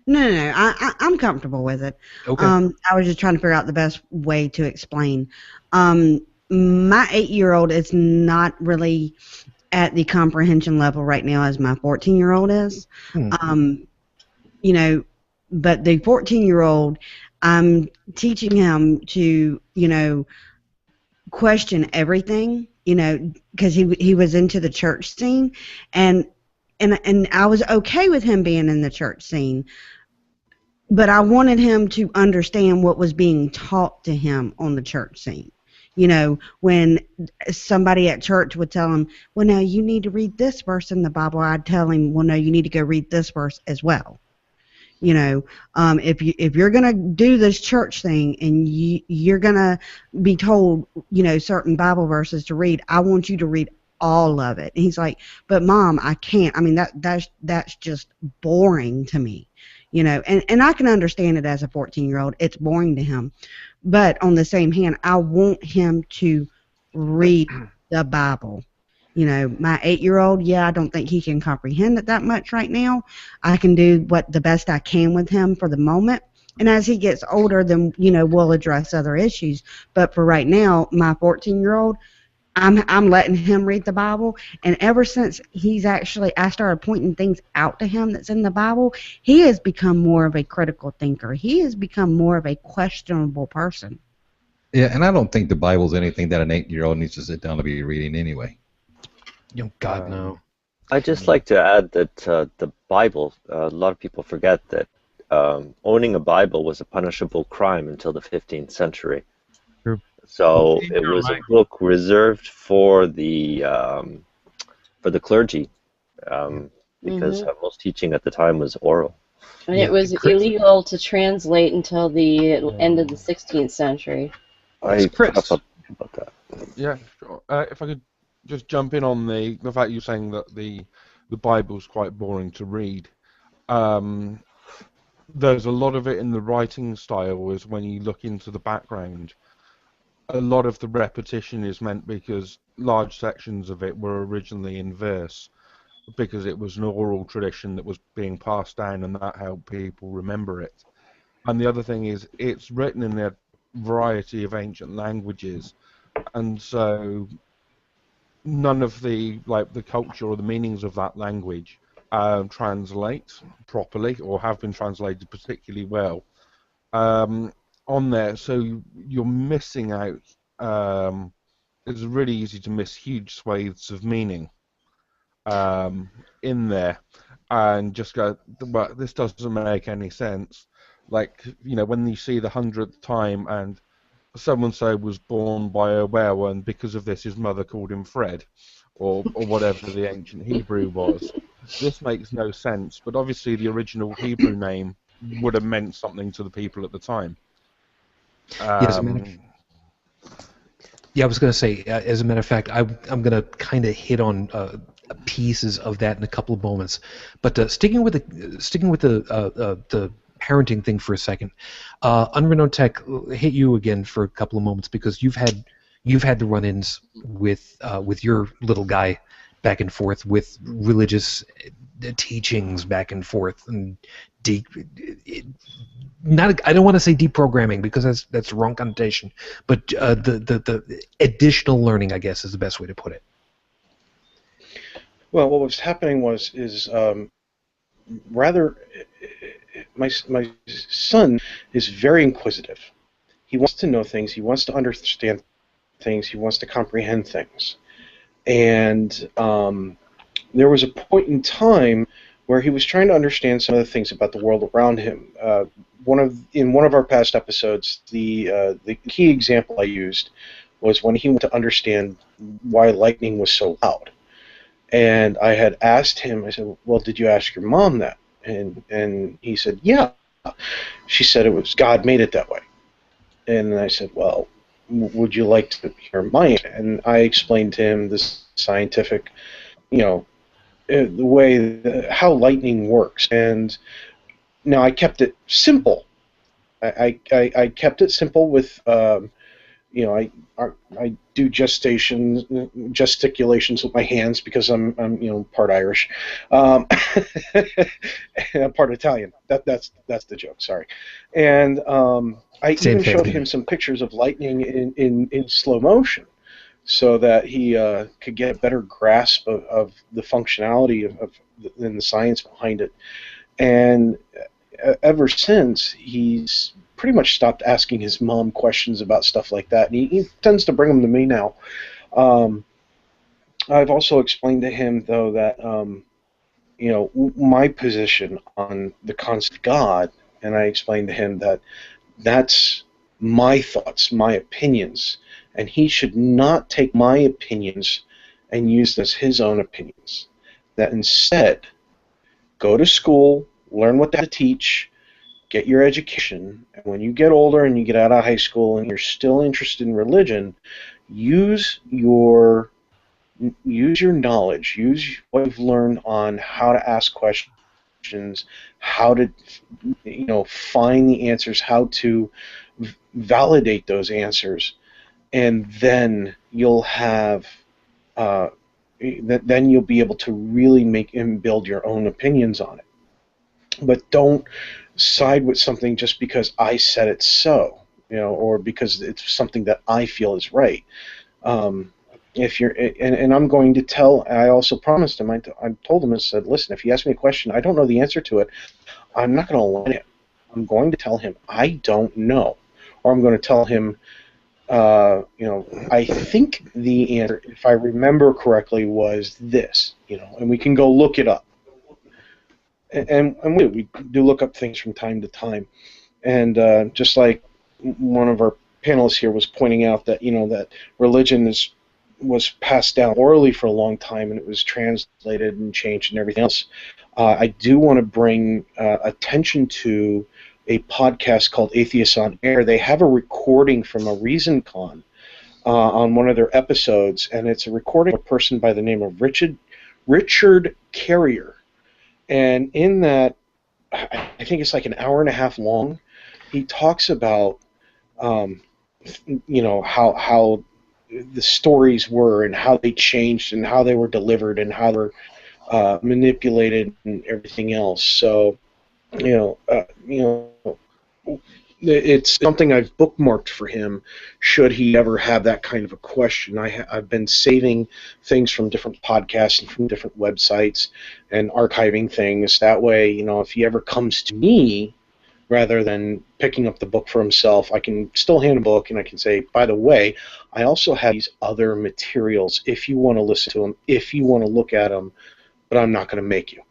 No. I'm comfortable with it. Okay. I was just trying to figure out the best way to explain. My 8-year-old is not really at the comprehension level right now as my 14-year-old is. But the 14-year-old, I'm teaching him to, question everything, because he was into the church scene, and I was okay with him being in the church scene, but I wanted him to understand what was being taught to him on the church scene. When somebody at church would tell him, well, no, you need to read this verse in the Bible, I'd tell him, well, no, you need to go read this verse as well. If you're going to do this church thing and you're going to be told, certain Bible verses to read, I want you to read all of it. And he's like, but Mom, I can't. I mean, that's just boring to me. And I can understand it as a 14-year-old. It's boring to him. But on the same hand, I want him to read the Bible. My 8-year-old, I don't think he can comprehend it that much right now. I can do the best I can with him for the moment. And as he gets older, then, we'll address other issues. But for right now, my 14-year-old, I'm letting him read the Bible, and ever since I started pointing things out to him that's in the Bible, he has become more of a critical thinker. He has become more of a questionable person. Yeah, and I don't think the Bible's anything that an 8-year-old needs to sit down to be reading anyway. Oh, God, no. I'd just like to add that the Bible, a lot of people forget that owning a Bible was a punishable crime until the 15th century. True. So Same it here, was a Mike. book reserved for the clergy, because Hmm. most teaching at the time was oral. And Yeah, it was Chris. illegal to translate until the end of the 16th century. Yes, I Chris. forgot about that. Yeah, sure. If I could just jump in on the fact you're saying that the Bible's quite boring to read. There's a lot of it in the writing style is when you look into the background. A lot of the repetition is meant because large sections of it were originally in verse, because it was an oral tradition that was being passed down, and that helped people remember it. And the other thing is, it's written in a variety of ancient languages, and so none of the culture or the meanings of that language translate properly or have been translated particularly well on there. So you're missing out. It's really easy to miss huge swathes of meaning in there, and just go, well, this doesn't make any sense. Like, when you see the 100th time and someone so was born by a whale, and because of this his mother called him Fred, or whatever the ancient Hebrew was. This makes no sense, but obviously the original Hebrew name would have meant something to the people at the time. Yes, yeah, I was going to say, as a matter of fact, I'm going to kind of hit on pieces of that in a couple of moments, but sticking with the parenting thing for a second, Unrenowned Tech, hit you again for a couple of moments because you've had the run-ins with your little guy back and forth with religious teachings back and forth and I don't want to say deprogramming because that's the wrong connotation, but the additional learning, I guess, is the best way to put it. Well, what was happening rather, my son is very inquisitive. He wants to know things. He wants to understand things. He wants to comprehend things. And there was a point in time where he was trying to understand some of the things about the world around him. In one of our past episodes, the key example I used was when he wanted to understand why lightning was so loud. And I had asked him, I said, well, did you ask your mom that? And he said, yeah. She said it was God made it that way. And I said, well, would you like to hear my answer? And I explained to him this scientific, the way how lightning works. And now I kept it simple. I kept it simple with, I do gesticulations with my hands because I'm part Irish, and I'm part Italian. That's the joke. Sorry, and I Same even showed thing. him some pictures of lightning in slow motion, so that he could get a better grasp of the functionality and the science behind it. And ever since, he's pretty much stopped asking his mom questions about stuff like that, and he tends to bring them to me now. I've also explained to him, though, that my position on the concept of God, and I explained to him that that's my thoughts, my opinions, and he should not take my opinions and use them as his own opinions. That instead, go to school, learn what they have to teach, get your education, and when you get older and you get out of high school and you're still interested in religion, use your knowledge, use what you've learned on how to ask questions, how to find the answers, how to validate those answers, and then you'll have then you'll be able to really make and build your own opinions on it. But don't side with something just because I said it's so, or because it's something that I feel is right. If you're, and I'm going to tell, I also promised him, I told him, I said, listen, if he asks me a question, I don't know the answer to it, I'm not going to lie to him. I'm going to tell him I don't know, or I'm going to tell him I think the answer, if I remember correctly, was this. And we can go look it up. And we do look up things from time to time. And just like one of our panelists here was pointing out that that religion was passed down orally for a long time, and it was translated and changed and everything else. I do want to bring attention to a podcast called Atheists on Air. They have a recording from a ReasonCon on one of their episodes, and it's a recording of a person by the name of Richard Carrier. And in that, I think it's like an hour and a half long. He talks about, how the stories were and how they changed and how they were delivered and how they were manipulated and everything else. So, it's something I've bookmarked for him should he ever have that kind of a question. I've been saving things from different podcasts and from different websites and archiving things. That way, if he ever comes to me, rather than picking up the book for himself, I can still hand a book and I can say, by the way, I also have these other materials if you want to listen to them, if you want to look at them, but I'm not going to make you.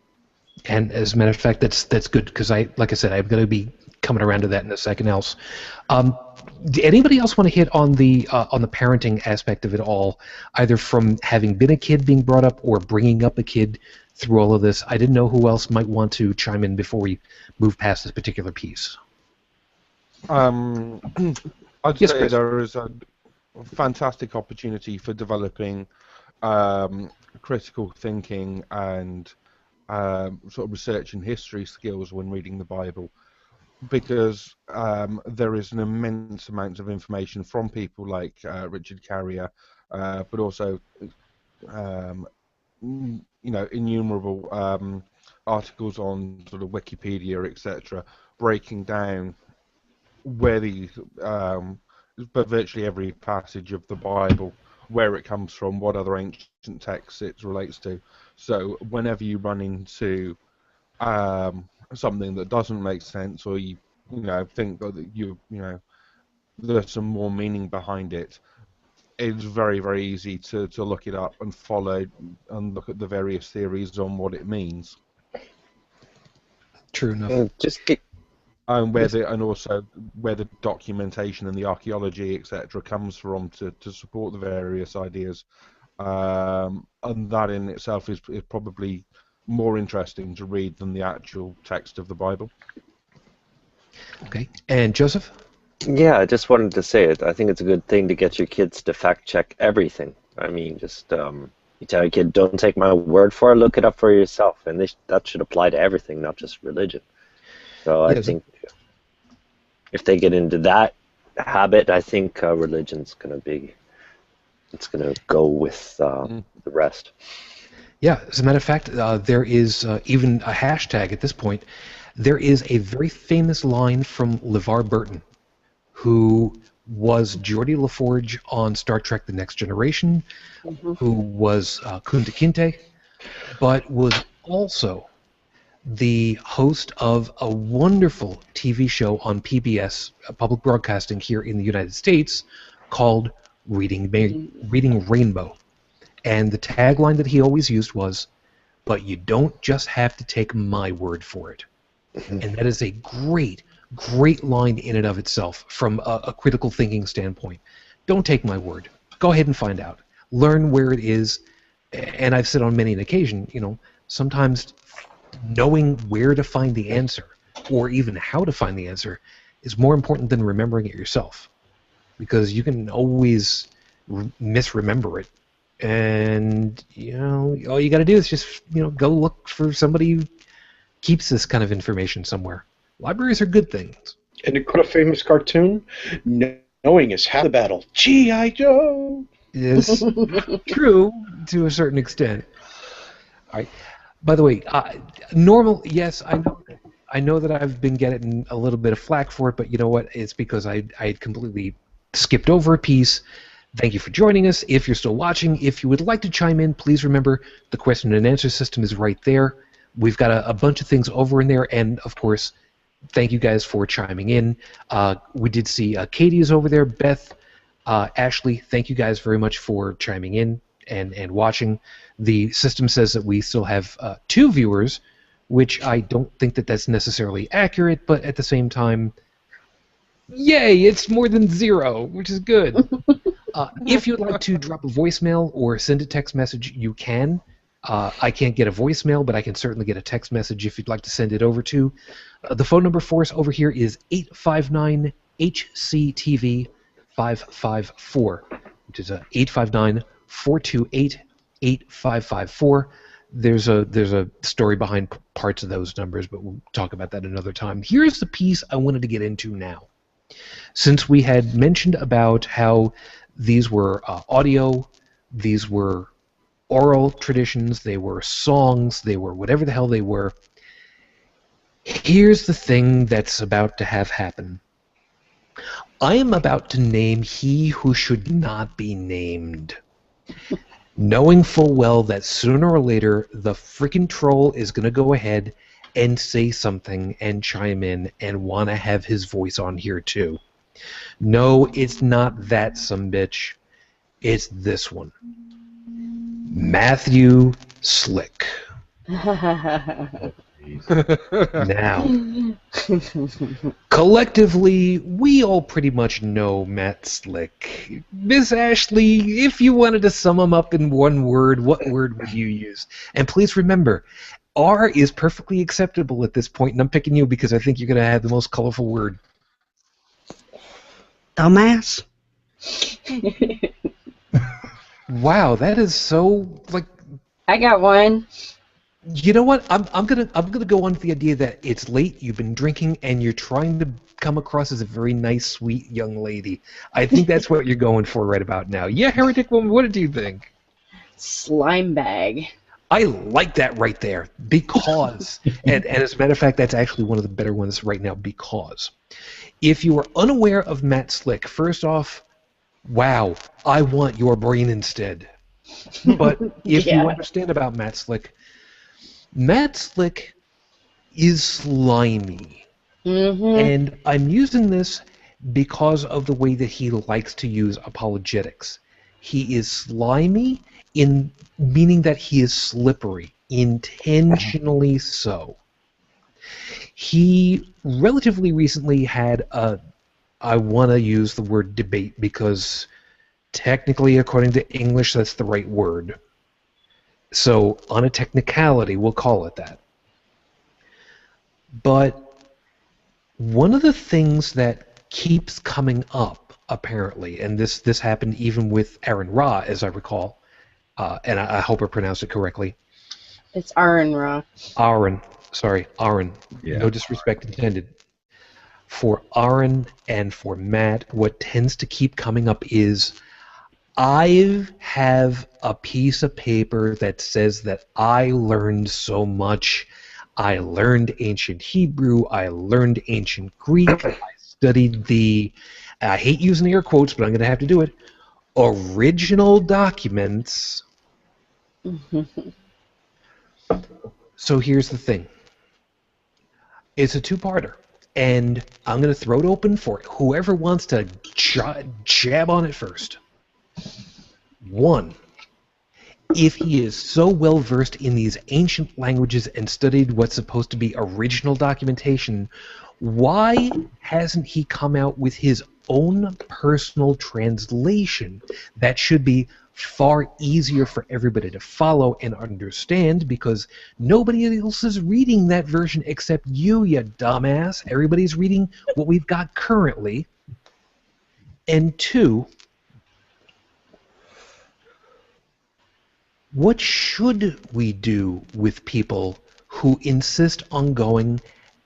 And as a matter of fact, that's good because like I said, I'm going to be coming around to that in a second else. Anybody else want to hit on the parenting aspect of it all, either from having been a kid being brought up or bringing up a kid through all of this? I didn't know who else might want to chime in before we move past this particular piece. I'd Yes, say Chris. there is a fantastic opportunity for developing critical thinking and sort of research and history skills when reading the Bible, because there is an immense amount of information from people like Richard Carrier, but also innumerable articles on sort of Wikipedia, etc., breaking down where but virtually every passage of the Bible, where it comes from, what other ancient texts it relates to. So whenever you run into something that doesn't make sense, or you think that there's some more meaning behind it, it's very, very easy to look it up and follow and look at the various theories on what it means. True enough. And also where the documentation and the archaeology, etc., comes from to support the various ideas, and that in itself is probably more interesting to read than the actual text of the Bible. Okay, and Joseph? Yeah, I just wanted to say it. I think it's a good thing to get your kids to fact check everything. I mean, just you tell your kid, don't take my word for it, look it up for yourself, and that should apply to everything, not just religion. So I think if they get into that habit, I think religion's going to go with the rest. Yeah, as a matter of fact, there is even a hashtag at this point. There is a very famous line from LeVar Burton, who was Geordie LaForge on Star Trek The Next Generation, who was Kunta Kinte, but was also the host of a wonderful TV show on PBS, public broadcasting here in the United States, called Reading Rainbow. And the tagline that he always used was, "But you don't just have to take my word for it." And that is a great, great line in and of itself from a critical thinking standpoint. Don't take my word. Go ahead and find out. Learn where it is. And I've said on many an occasion, sometimes knowing where to find the answer, or even how to find the answer, is more important than remembering it yourself. Because you can always misremember it. And, all you got to do is just, go look for somebody who keeps this kind of information somewhere. Libraries are good things. And to quote a famous cartoon, knowing is half the battle. G.I. Joe! Is true to a certain extent. All right. By the way, yes, I know that I've been getting a little bit of flack for it, but you know what? It's because I had completely skipped over a piece. Thank you for joining us. If you're still watching, if you would like to chime in, please remember the question and answer system is right there. We've got a bunch of things over in there, and of course, thank you guys for chiming in. We did see Katie is over there, Beth, Ashley, thank you guys very much for chiming in and watching. The system says that we still have 2 viewers, which I don't think that that's necessarily accurate, but at the same time, yay, it's more than 0, which is good. If you'd like to drop a voicemail or send a text message, you can. I can't get a voicemail, but I can certainly get a text message if you'd like to send it over to. The phone number for us over here is 859-HCTV-554, which is 859-428-8554. There's a story behind parts of those numbers, but we'll talk about that another time. Here's the piece I wanted to get into now. Since we had mentioned about how these were audio, these were oral traditions, they were songs, they were whatever the hell they were, here's the thing that's about to have happen. I am about to name he who should not be named, knowing full well that sooner or later the freaking troll is going to go ahead and say something and chime in and want to have his voice on here too. No, it's not that sumbitch. It's this one. Matthew Slick. Now, collectively, we all pretty much know Matt Slick. Miss Ashley, if you wanted to sum him up in one word, what word would you use? And please remember, R is perfectly acceptable at this point, and I'm picking you because I think you're going to have the most colorful word. Dumbass. Wow, that is so, like... I got one. You know what? I'm gonna go on to the idea that it's late, you've been drinking, and you're trying to come across as a very nice, sweet young lady. I think that's what you're going for right about now. Yeah, Heretic Woman, what did you think? Slime bag. I like that right there, because, and as a matter of fact, that's actually one of the better ones right now, because if you are unaware of Matt Slick, first off, wow, I want your brain instead. But if you understand about Matt Slick is slimy. Mm-hmm. And I'm using this because of the way that he likes to use apologetics. He is slimy in meaning that he is slippery, intentionally so. He relatively recently had a, I want to use the word debate because technically, according to English, that's the right word. So, on a technicality, we'll call it that. But one of the things that keeps coming up, apparently, and this happened even with Aaron Ra, as I recall, and I hope I pronounced it correctly. It's Aaron Ra. Aaron. Sorry, Aaron. Yeah. No disrespect intended. For Aaron and for Matt, what tends to keep coming up is, I have a piece of paper that says that I learned so much. I learned ancient Hebrew. I learned ancient Greek. I studied the, I hate using air quotes, but I'm going to have to do it, original documents. So here's the thing. It's a two-parter, and I'm going to throw it open for whoever wants to jab on it first. 1. If he is so well versed in these ancient languages and studied what's supposed to be original documentation, why hasn't he come out with his own personal translation that should be far easier for everybody to follow and understand, because nobody else is reading that version except you dumbass. Everybody's reading what we've got currently. And 2, what should we do with people who insist on going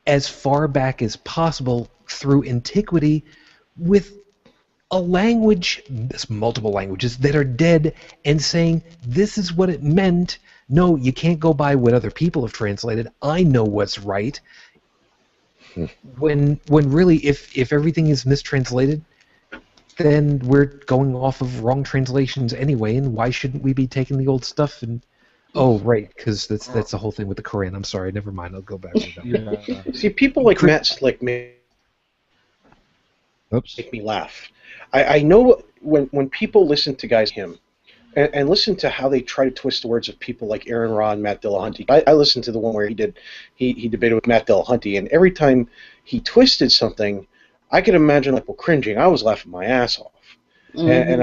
as far back as possible through antiquity with a language, multiple languages, that are dead, and saying, this is what it meant? No, you can't go by what other people have translated. I know what's right. When really, if everything is mistranslated, then we're going off of wrong translations anyway, and why shouldn't we be taking the old stuff and... Oh, right, because that's the whole thing with the Quran. I'm sorry, never mind, I'll go back to that. Yeah. See, people like Matt Slick make Oops. me laugh. I know when people listen to guys like him, and listen to how they try to twist the words of people like Aaron Ra and Matt Dillahunty. I listened to the one where he debated with Matt Dillahunty, and every time he twisted something, I could imagine like cringing. I was laughing my ass off, and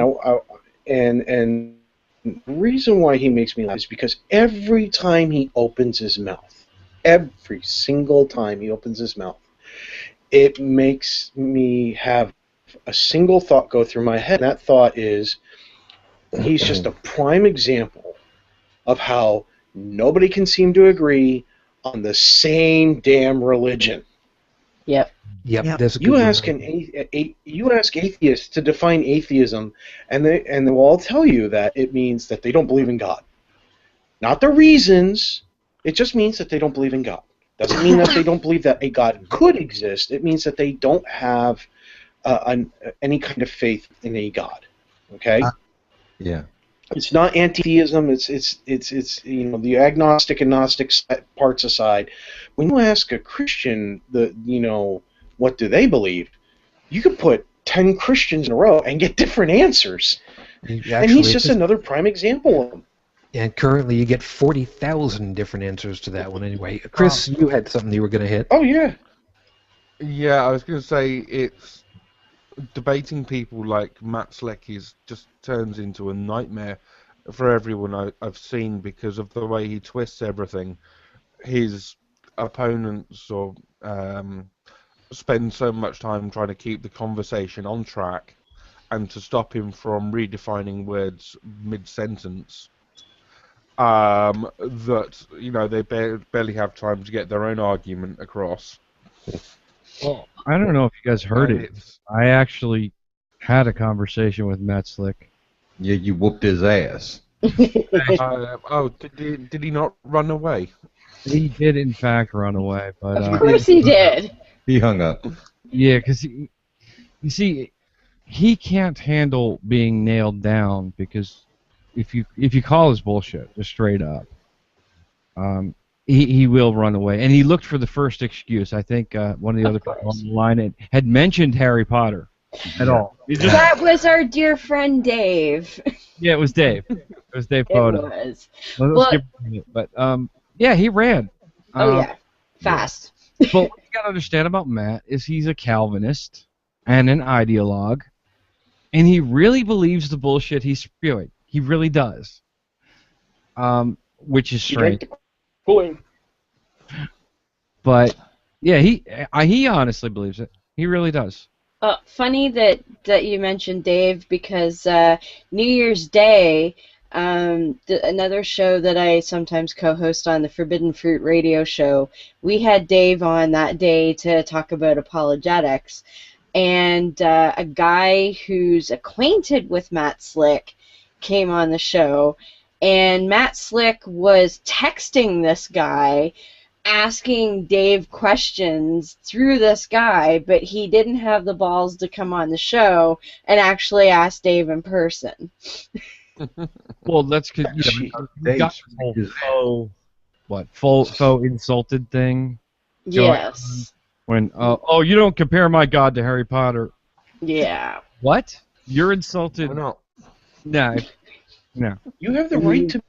the reason why he makes me laugh is because every time he opens his mouth, every single time he opens his mouth, it makes me have a single thought go through my head. And that thought is, he's just a prime example of how nobody can seem to agree on the same damn religion. Yep. That's a good You one. ask you ask atheists to define atheism, and they will all tell you that it means that they don't believe in God. Not the reasons. It just means that they don't believe in God. Doesn't mean that they don't believe that a God could exist. It means that they don't have any kind of faith in a God. Okay. Yeah. It's not anti-theism. It's the agnostic and gnostic parts aside. When you ask a Christian what do they believe, you could put 10 Christians in a row and get different answers. And he's just another prime example of them. And currently you get 40,000 different answers to that one anyway. Chris, you had something you were going to hit. Oh, yeah. Yeah, I was going to say it's debating people like Matt Slick just turns into a nightmare for everyone I've seen because of the way he twists everything. His opponents spend so much time trying to keep the conversation on track and to stop him from redefining words mid-sentence. That they barely have time to get their own argument across. Well, I don't know if you guys heard it. I actually had a conversation with Matt Slick. Yeah, you whooped his ass. Did he not run away? He did, in fact, run away. But of course he did. He hung up. Yeah, because you see, he can't handle being nailed down because if you call his bullshit just straight up, he will run away. And he looked for the first excuse. I think one of the other people on the line had mentioned Harry Potter at all. That was our dear friend Dave. Yeah, it was Dave. It was Dave Potter. It was. But yeah, he ran. Oh yeah, fast. But what you gotta understand about Matt is he's a Calvinist and an ideologue, and he really believes the bullshit he's spewing. He really does. Which is strange. But yeah, he honestly believes it. He really does. Funny that you mentioned Dave because New Year's Day, another show that I sometimes co-host on, the Forbidden Fruit radio show, we had Dave on that day to talk about apologetics. And a guy who's acquainted with Matt Slick came on the show, and Matt Slick was texting this guy asking Dave questions through this guy, but he didn't have the balls to come on the show and actually ask Dave in person. Well, that's because you got this whole faux insulted thing. Yes. When you don't compare my God to Harry Potter. Yeah. What? You're insulted? No. No. You have the right to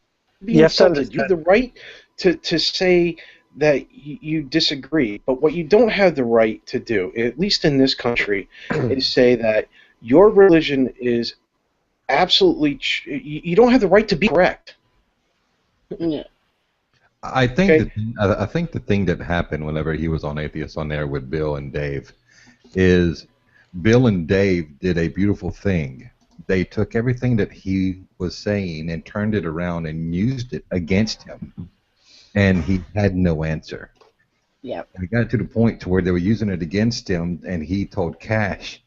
be insulted. You have the right to say that you disagree. But what you don't have the right to do, at least in this country, is say that your religion is absolutely... you don't have the right to be correct. Yeah. I think the thing that happened whenever he was on Atheist on Air with Bill and Dave is Bill and Dave did a beautiful thing. They took everything that he was saying and turned it around and used it against him, and he had no answer. Yep. And it got to the point to where they were using it against him, and he told Cash,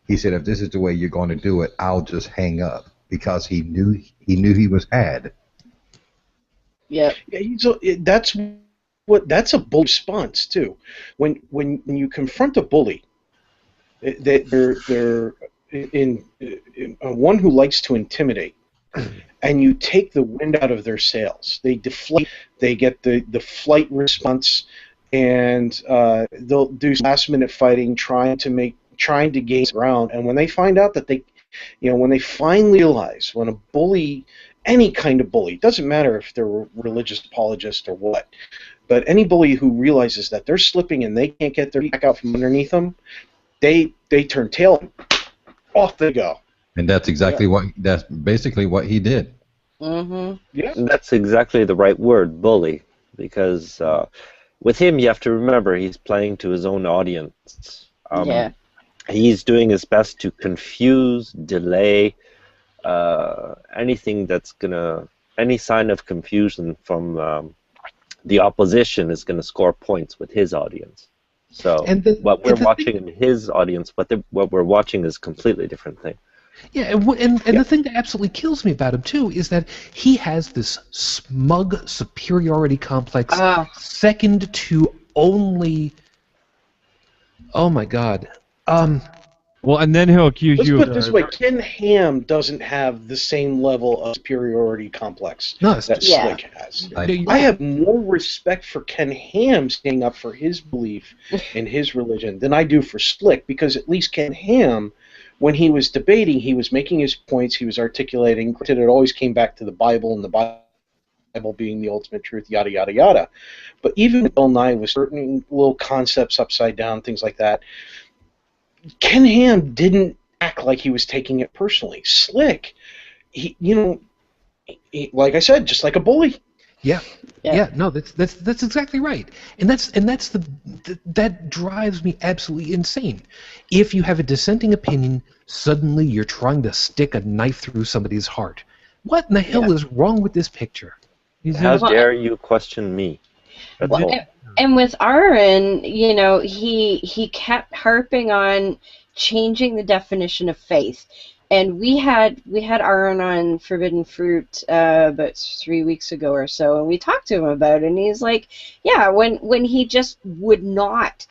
he said, "If this is the way you're going to do it, I'll just hang up," because he knew he was had. Yep. Yeah, that's a bull response too. When you confront a bully, they're in one who likes to intimidate, and you take the wind out of their sails. They deflate. They get the flight response, and they'll do last minute fighting, trying to gain ground. And when they find out that When they finally realize, when a bully, any kind of bully, doesn't matter if they're a religious apologist or what, but any bully who realizes that they're slipping and they can't get their feet back out from underneath them, they turn tail and off they go. And that's basically what he did. Mm-hmm. Yeah. That's exactly the right word, bully, because with him, you have to remember he's playing to his own audience. He's doing his best to confuse, delay, anything that's any sign of confusion from the opposition is going to score points with his audience. So what we're watching in his audience, what we're watching is a completely different thing. Yeah, and the thing that absolutely kills me about him, too, is that he has this smug superiority complex second to only... Oh, my God. Well, and then he'll accuse you Let's put of... it this way. Ken Ham doesn't have the same level of superiority complex that Slick has. I have more respect for Ken Ham standing up for his belief in his religion than I do for Slick, because at least Ken Ham, when he was debating, he was making his points, he was articulating. It always came back to the Bible, and the Bible being the ultimate truth, yada, yada, yada. But even Bill Nye was certain little concepts upside down, things like that. Ken Ham didn't act like he was taking it personally. Slick, he, like I said, just like a bully. Yeah. No, that's exactly right, and that drives me absolutely insane. If you have a dissenting opinion, suddenly you're trying to stick a knife through somebody's heart. What in the hell is wrong with this picture? How dare you question me? That's all. And with Aaron, he kept harping on changing the definition of faith. And we had Aaron on Forbidden Fruit about 3 weeks ago or so, and we talked to him about it, and he's like, yeah, when he just would not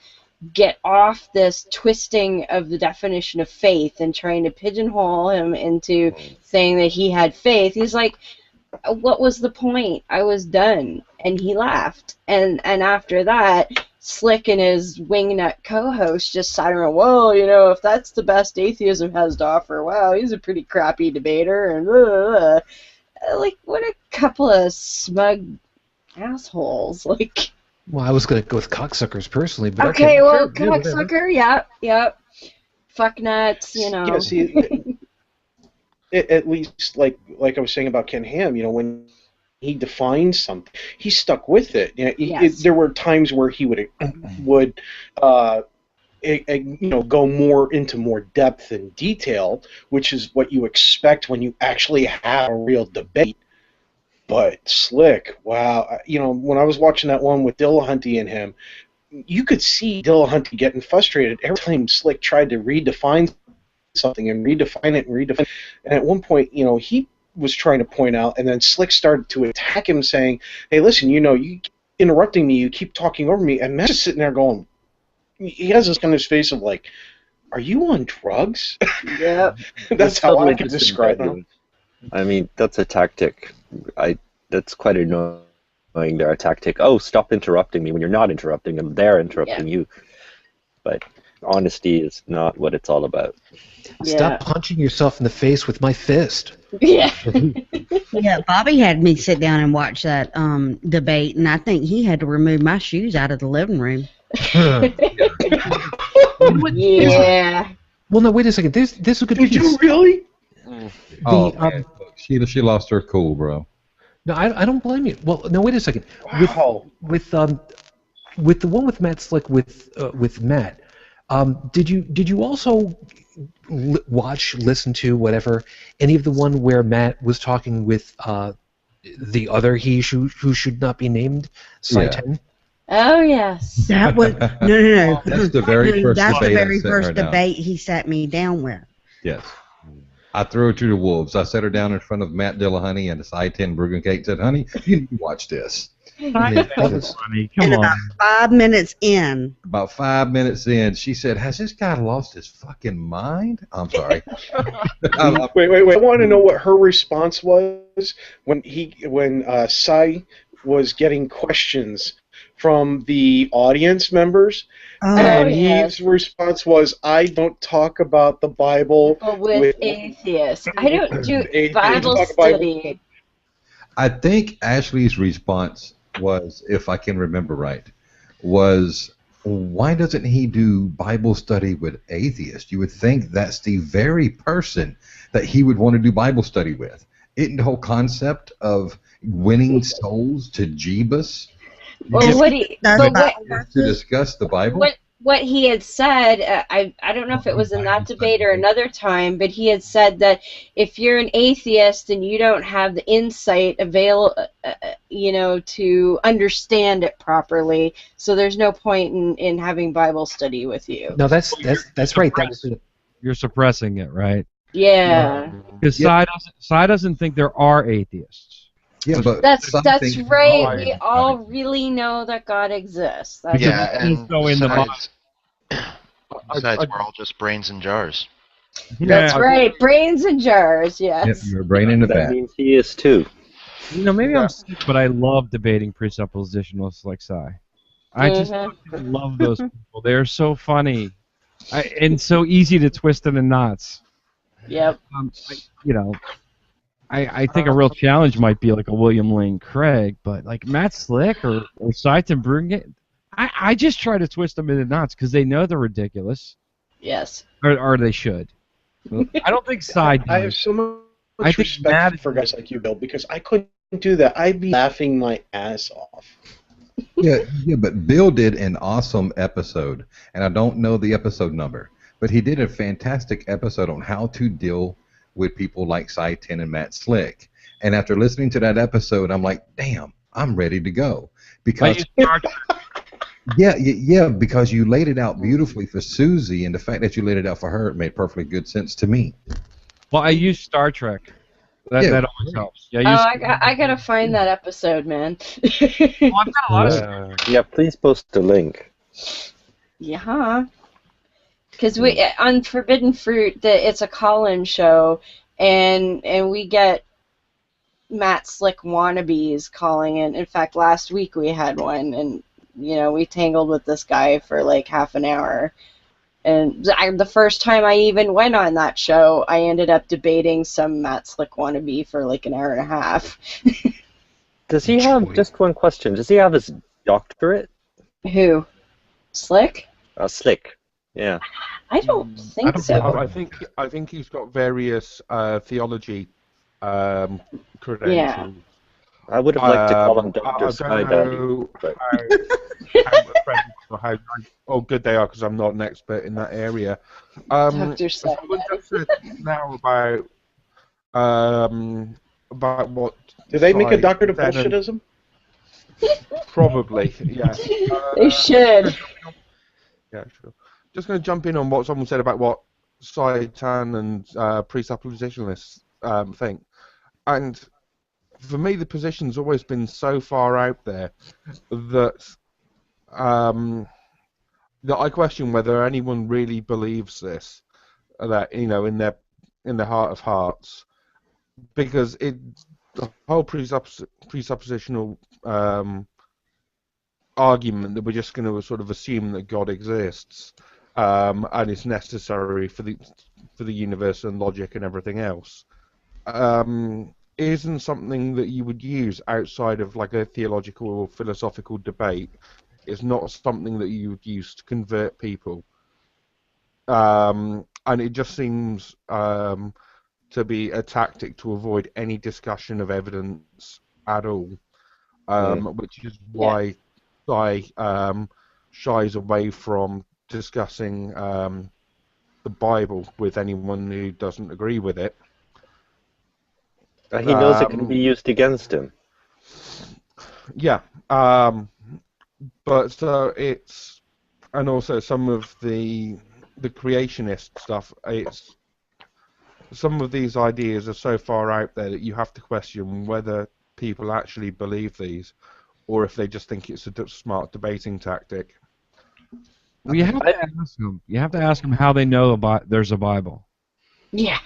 get off this twisting of the definition of faith and trying to pigeonhole him into saying that he had faith, he's like, what was the point? I was done. And he laughed. And after that, Slick and his wingnut co-host just sat around, well, if that's the best atheism has to offer, wow, he's a pretty crappy debater. And like, what a couple of smug assholes. Like, well, I was going to go with cocksuckers personally, but okay, well, cocksucker, yep. Fuck nuts, Yeah, see, at least, like I was saying about Ken Ham, when he defined something, he stuck with it. There were times where he would go more into more depth and detail, which is what you expect when you actually have a real debate. But Slick, wow, when I was watching that one with Dillahunty and him, you could see Dillahunty getting frustrated every time Slick tried to redefine something and redefine it. And at one point, he was trying to point out, and then Slick started to attack him, saying, hey, listen, you interrupting me, you keep talking over me. And Matt's just sitting there going, he has this kind of face of like, are you on drugs? Yeah. That's how I could describe him. I mean, that's a tactic. That's quite annoying, their tactic. Oh, stop interrupting me when you're not interrupting them. They're interrupting you. But honesty is not what it's all about. Stop punching yourself in the face with my fist. Yeah. Yeah, Bobby had me sit down and watch that debate, and I think he had to remove my shoes out of the living room. Yeah. Well, no, wait a second. There's a good piece. Did you really? She lost her cool, bro. No, I don't blame you. Well, no, wait a second. Wow. With the one with Matt Slick with Matt, did you also listen to whatever any of the one where Matt was talking with the other who should not be named, Saitan? Oh yes. That was no. That's the very first That's the debate very I sat first her down. debate he sat me down with. Yes. I threw her to the wolves. I set her down in front of Matt Dillahunty and the I-10 Bruggencake and said, honey, you need to watch this. Funny. Come And on. about 5 minutes in, About 5 minutes in, she said, has this guy lost his fucking mind? I'm sorry. Wait. I want to know what her response was when Sai was getting questions from the audience members. Oh, And yes. his response was, I don't talk about the Bible But with atheists. I don't do atheists. Bible Talk Bible. study. I think Ashley's response was, if I can remember right, was, why doesn't he do Bible study with atheists? You would think that's the very person that he would want to do Bible study with. Isn't the whole concept of winning souls to Jeebus Well, what he, That's but Bible what, to verses. discuss the Bible? what he had said, I don't know if it was in that debate or another time, but he had said that if you're an atheist and you don't have the insight to understand it properly, so there's no point in having Bible study with you. No, that's right. You're suppressing it, right? Yeah. Because Yeah. Cy doesn't think there are atheists. Yeah, but That's some that's think right. God We is all God. really know that God exists. That's Because Yeah, it's and so in the besides, I- we're all just brains in jars. That's Yeah. right. Brains in jars. Yep, Yes. you're a brain in a That vat. means he is too. Maybe Yeah. I'm sick, but I love debating presuppositionalists like Cy. I just Mhm. fucking love those people. They're so funny, and so easy to twist in the knots. Yep. I think a real challenge might be like a William Lane Craig, but like Matt Slick or Seitan Brugge, I just try to twist them into knots because they know they're ridiculous, Yes. or they should. I don't think Cy I have does. so much I think Matt respect for guys like you, Bill, because I couldn't do that. I'd be laughing my ass off. Yeah, but Bill did an awesome episode, and I don't know the episode number, but he did a fantastic episode on how to deal with people like Seitan and Matt Slick. And after listening to that episode, I'm like, damn, I'm ready to go. Because yeah, because you laid it out beautifully for Susie, and the fact that you laid it out for her, it made perfectly good sense to me. Well, I use Star Trek. That always helps. Yeah, I gotta find that episode, man. I've got a lot of Yeah, please post the link. Yeah. Because we on Forbidden Fruit, it's a call-in show, and we get Matt Slick wannabes calling in. In fact, last week we had one, and we tangled with this guy for like half an hour. And the first time I even went on that show, I ended up debating some Matt Slick wannabe for like an hour and a half. Does he have, just one question, does he have his doctorate? Who? Slick? Slick, yeah. I don't think so. I think he's got various theology credentials. Yeah. I would have liked to call him Dr. I don't Skydaddy. know but- how good they are because I'm not an expert in that area. Dr. Someone just said now about what. Do they make a side doctorate of then and- bullshitism? Probably, yeah. They should. Yeah, sure. Just going to jump in on what someone said about what Seitan and presuppositionalists think. And for me, the position's always been so far out there that that I question whether anyone really believes this. That in their heart of hearts, because the whole presuppositional argument that we're just going to sort of assume that God exists and is necessary for the universe and logic and everything else isn't something that you would use outside of like a theological or philosophical debate. It's not something that you would use to convert people, and it just seems to be a tactic to avoid any discussion of evidence at all, which is why I shies away from discussing the Bible with anyone who doesn't agree with it. He knows it can be used against him. Yeah, but it's, and also some of the creationist stuff. It's some of these ideas are so far out there that you have to question whether people actually believe these, or if they just think it's a smart debating tactic. Well, you have to ask them. You have to ask them how they know there's a Bible. Yeah.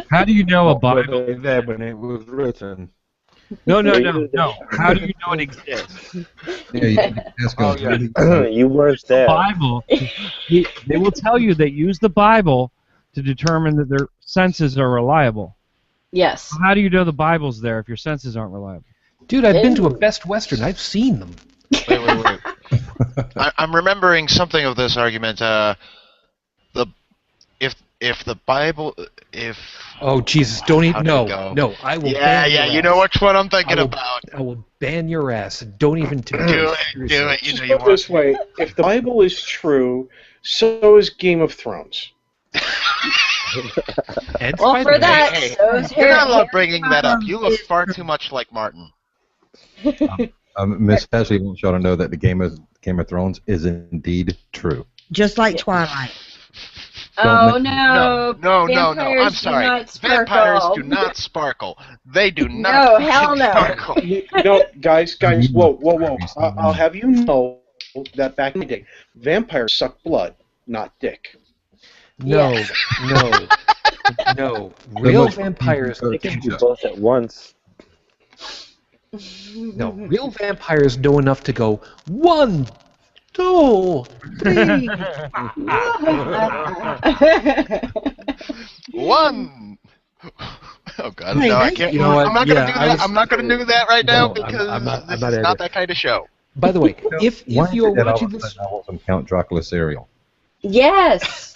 How do you know a Were Bible? they there when it was written? No. You- How do you know it exists? Yeah, you can ask Oh, them, yeah. really, you weren't The there. Bible. They will tell you they use the Bible to determine that their senses are reliable. Yes. How do you know the Bible's there if your senses aren't reliable? Dude, I've been to a Ew. Best Western. I've seen them. Wait. I'm remembering something of this argument. The if the Bible if Oh, Jesus, don't how even. did it No, go? no, I will Yeah, ban your you ass. know which one I'm I thinking will, about. I will ban your ass. Don't even Do it. You know you Put it this want. way: if the Bible is true, so is Game of Thrones. And Well, for Spider-Man. that, Hey, so is You're not Harry. allowed bringing that up. You look far too much like Martin. Miss Ashley wants y'all to know that the Game of Thrones is indeed true. Just like Yeah. Twilight. Oh make- no! No. I'm Vampires do sorry. not Vampires sparkle. do not sparkle. They do not No, hell no. sparkle. No, guys, whoa. I'll have you know that back in the day, vampires suck blood, not dick. No, Yes. no. Real most- vampires. They can do both at once. No, real vampires know enough to go 1, 2, 3. One. Oh God, Hey, no, I they- can't. You know what? I'm not gonna Yeah, do I that. was- I'm not gonna do that right now No, because I'm not this is either. not that kind of show. By the way, if Why you are is it that all watching of a this, sudden I want some Count Dracula cereal? Yes.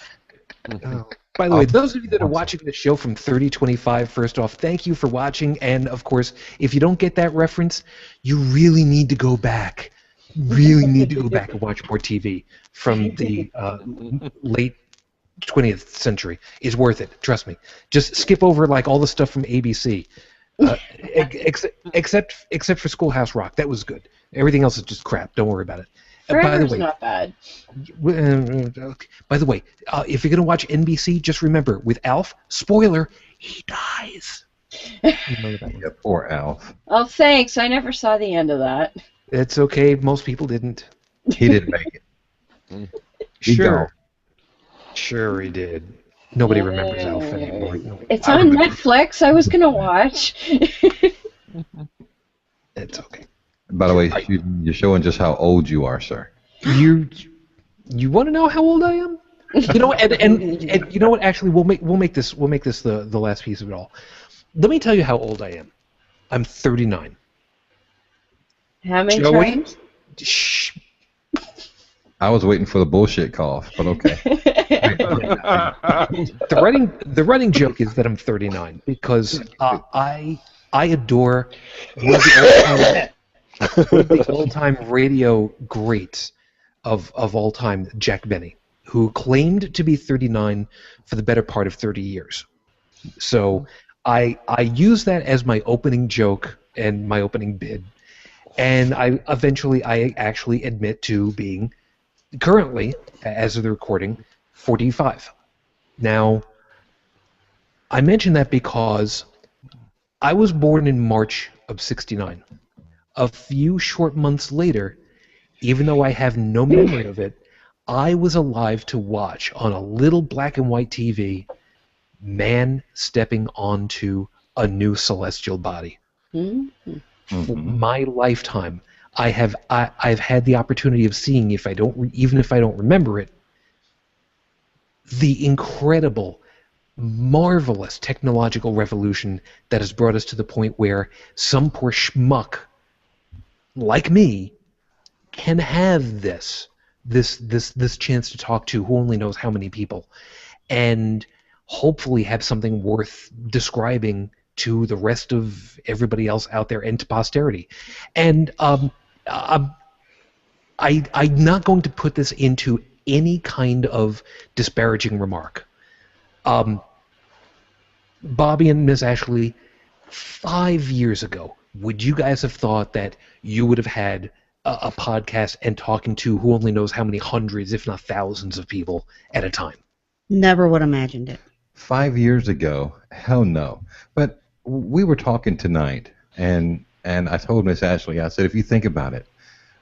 by the way, those of you that are watching the show from 3025, first off, thank you for watching. And of course, if you don't get that reference, you really need to go back. Really need to go back and watch more TV from the late 20th century. It's worth it. Trust me. Just skip over like all the stuff from ABC, except for Schoolhouse Rock. That was good. Everything else is just crap. Don't worry about it. By the Forever's way, not bad. by the way, if you're gonna watch NBC, just remember with Alf, spoiler, he dies. Remember that one. Yeah, poor Alf. Oh, thanks. I never saw the end of that. It's okay. Most people didn't. He didn't make it. He Sure, sure he did. Nobody remembers Alf Yeah. anymore. It's I on remember. Netflix. I was gonna watch. It's okay. By the way, you're showing just how old you are, sir. You want to know how old I am? You know, and you know what? Actually, we'll make this the last piece of it all. Let me tell you how old I am. I'm 39. How many Joey? times? Shh. I was waiting for the bullshit cough, but okay. The running joke is that I'm 39 because I adore one of the all-time radio greats of all time, Jack Benny, who claimed to be 39 for the better part of 30 years. So I use that as my opening joke and my opening bid, and I actually admit to being currently, as of the recording, 45. Now, I mention that because I was born in March of '69. A few short months later, even though I have no memory of it, I was alive to watch on a little black and white TV man stepping onto a new celestial body. Mhm. For my lifetime, I've had the opportunity of seeing, even if I don't remember it, the incredible, marvelous technological revolution that has brought us to the point where some poor schmuck like me can have this chance to talk to who only knows how many people, and hopefully have something worth describing to the rest of everybody else out there and to posterity. And I'm not going to put this into any kind of disparaging remark. Bobby and Miss Ashley, 5 years ago, would you guys have thought that you would have had a podcast and talking to who only knows how many hundreds, if not thousands, of people at a time? Never would have imagined it. 5 years ago, hell no. But we were talking tonight, and I told Miss Ashley, I said, if you think about it,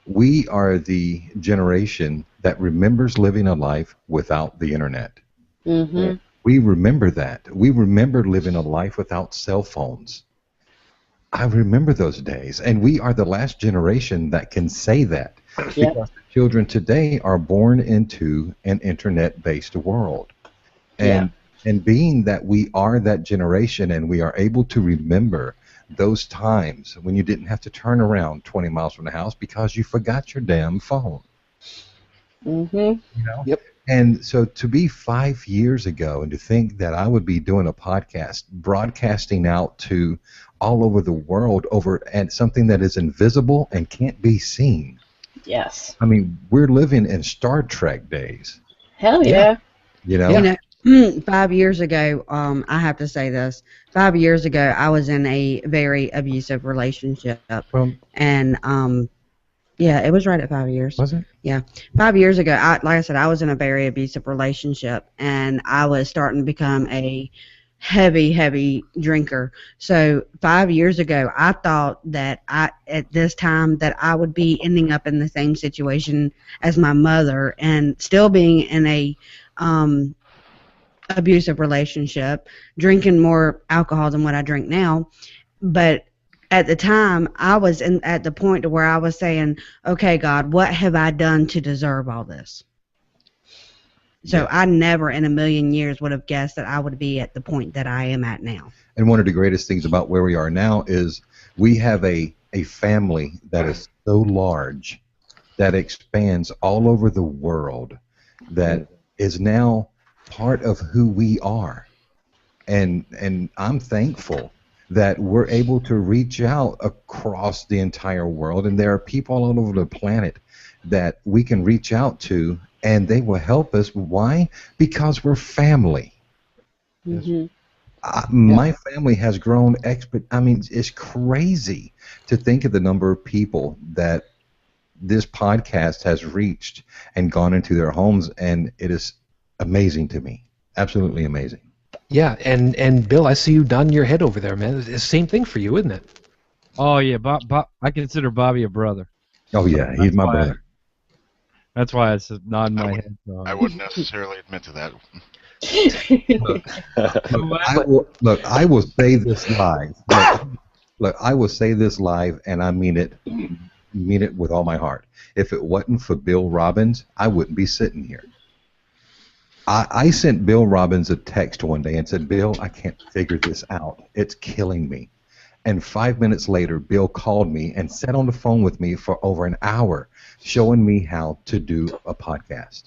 we are the generation that remembers living a life without the internet. Mhm. We remember that. We remember living a life without cell phones. I remember those days, and we are the last generation that can say that Yep. because the children today are born into an internet-based world. Yeah. And being that we are that generation and we are able to remember those times when you didn't have to turn around 20 miles from the house because you forgot your damn phone. Mhm. You know? Yep. And so to be 5 years ago and to think that I would be doing a podcast, broadcasting out to all over the world over and something that is invisible and can't be seen. Yes. I mean, we're living in Star Trek days, Hell Yeah. yeah. you know? You know, 5 years ago, I have to say this. 5 years ago, I was in a very abusive relationship, Well, and yeah, it was right at 5 years. was it? Yeah, 5 years ago, like I said, I was in a very abusive relationship, and I was starting to become a heavy drinker. So 5 years ago, I thought that at this time, that I would be ending up in the same situation as my mother, and still being in a abusive relationship, drinking more alcohol than what I drink now. But at the time, I was at the point to where I was saying, okay, God, what have I done to deserve all this? So Yeah. I never in a million years would have guessed that I would be at the point that I am at now. And one of the greatest things about where we are now is we have a family that is so large that expands all over the world that is now part of who we are. And I'm thankful that we're able to reach out across the entire world, and there are people all over the planet that we can reach out to, and they will help us. Why? Because we're family. Mhm. My family has grown I mean, it's crazy to think of the number of people that this podcast has reached and gone into their homes, and it is amazing to me. Absolutely amazing. Yeah, and Bill, I see you nodding your head over there, man. It's the same thing for you, isn't it? Oh yeah, I consider Bobby a brother. Oh yeah, he's my brother. That's why I said nod my head. I wouldn't necessarily admit to that. I will say this live. Look, I will say this live, and I mean it with all my heart. If it wasn't for Bill Robbins, I wouldn't be sitting here. I sent Bill Robbins a text one day and said, Bill, I can't figure this out. It's killing me. And 5 minutes later, Bill called me and sat on the phone with me for over an hour, showing me how to do a podcast.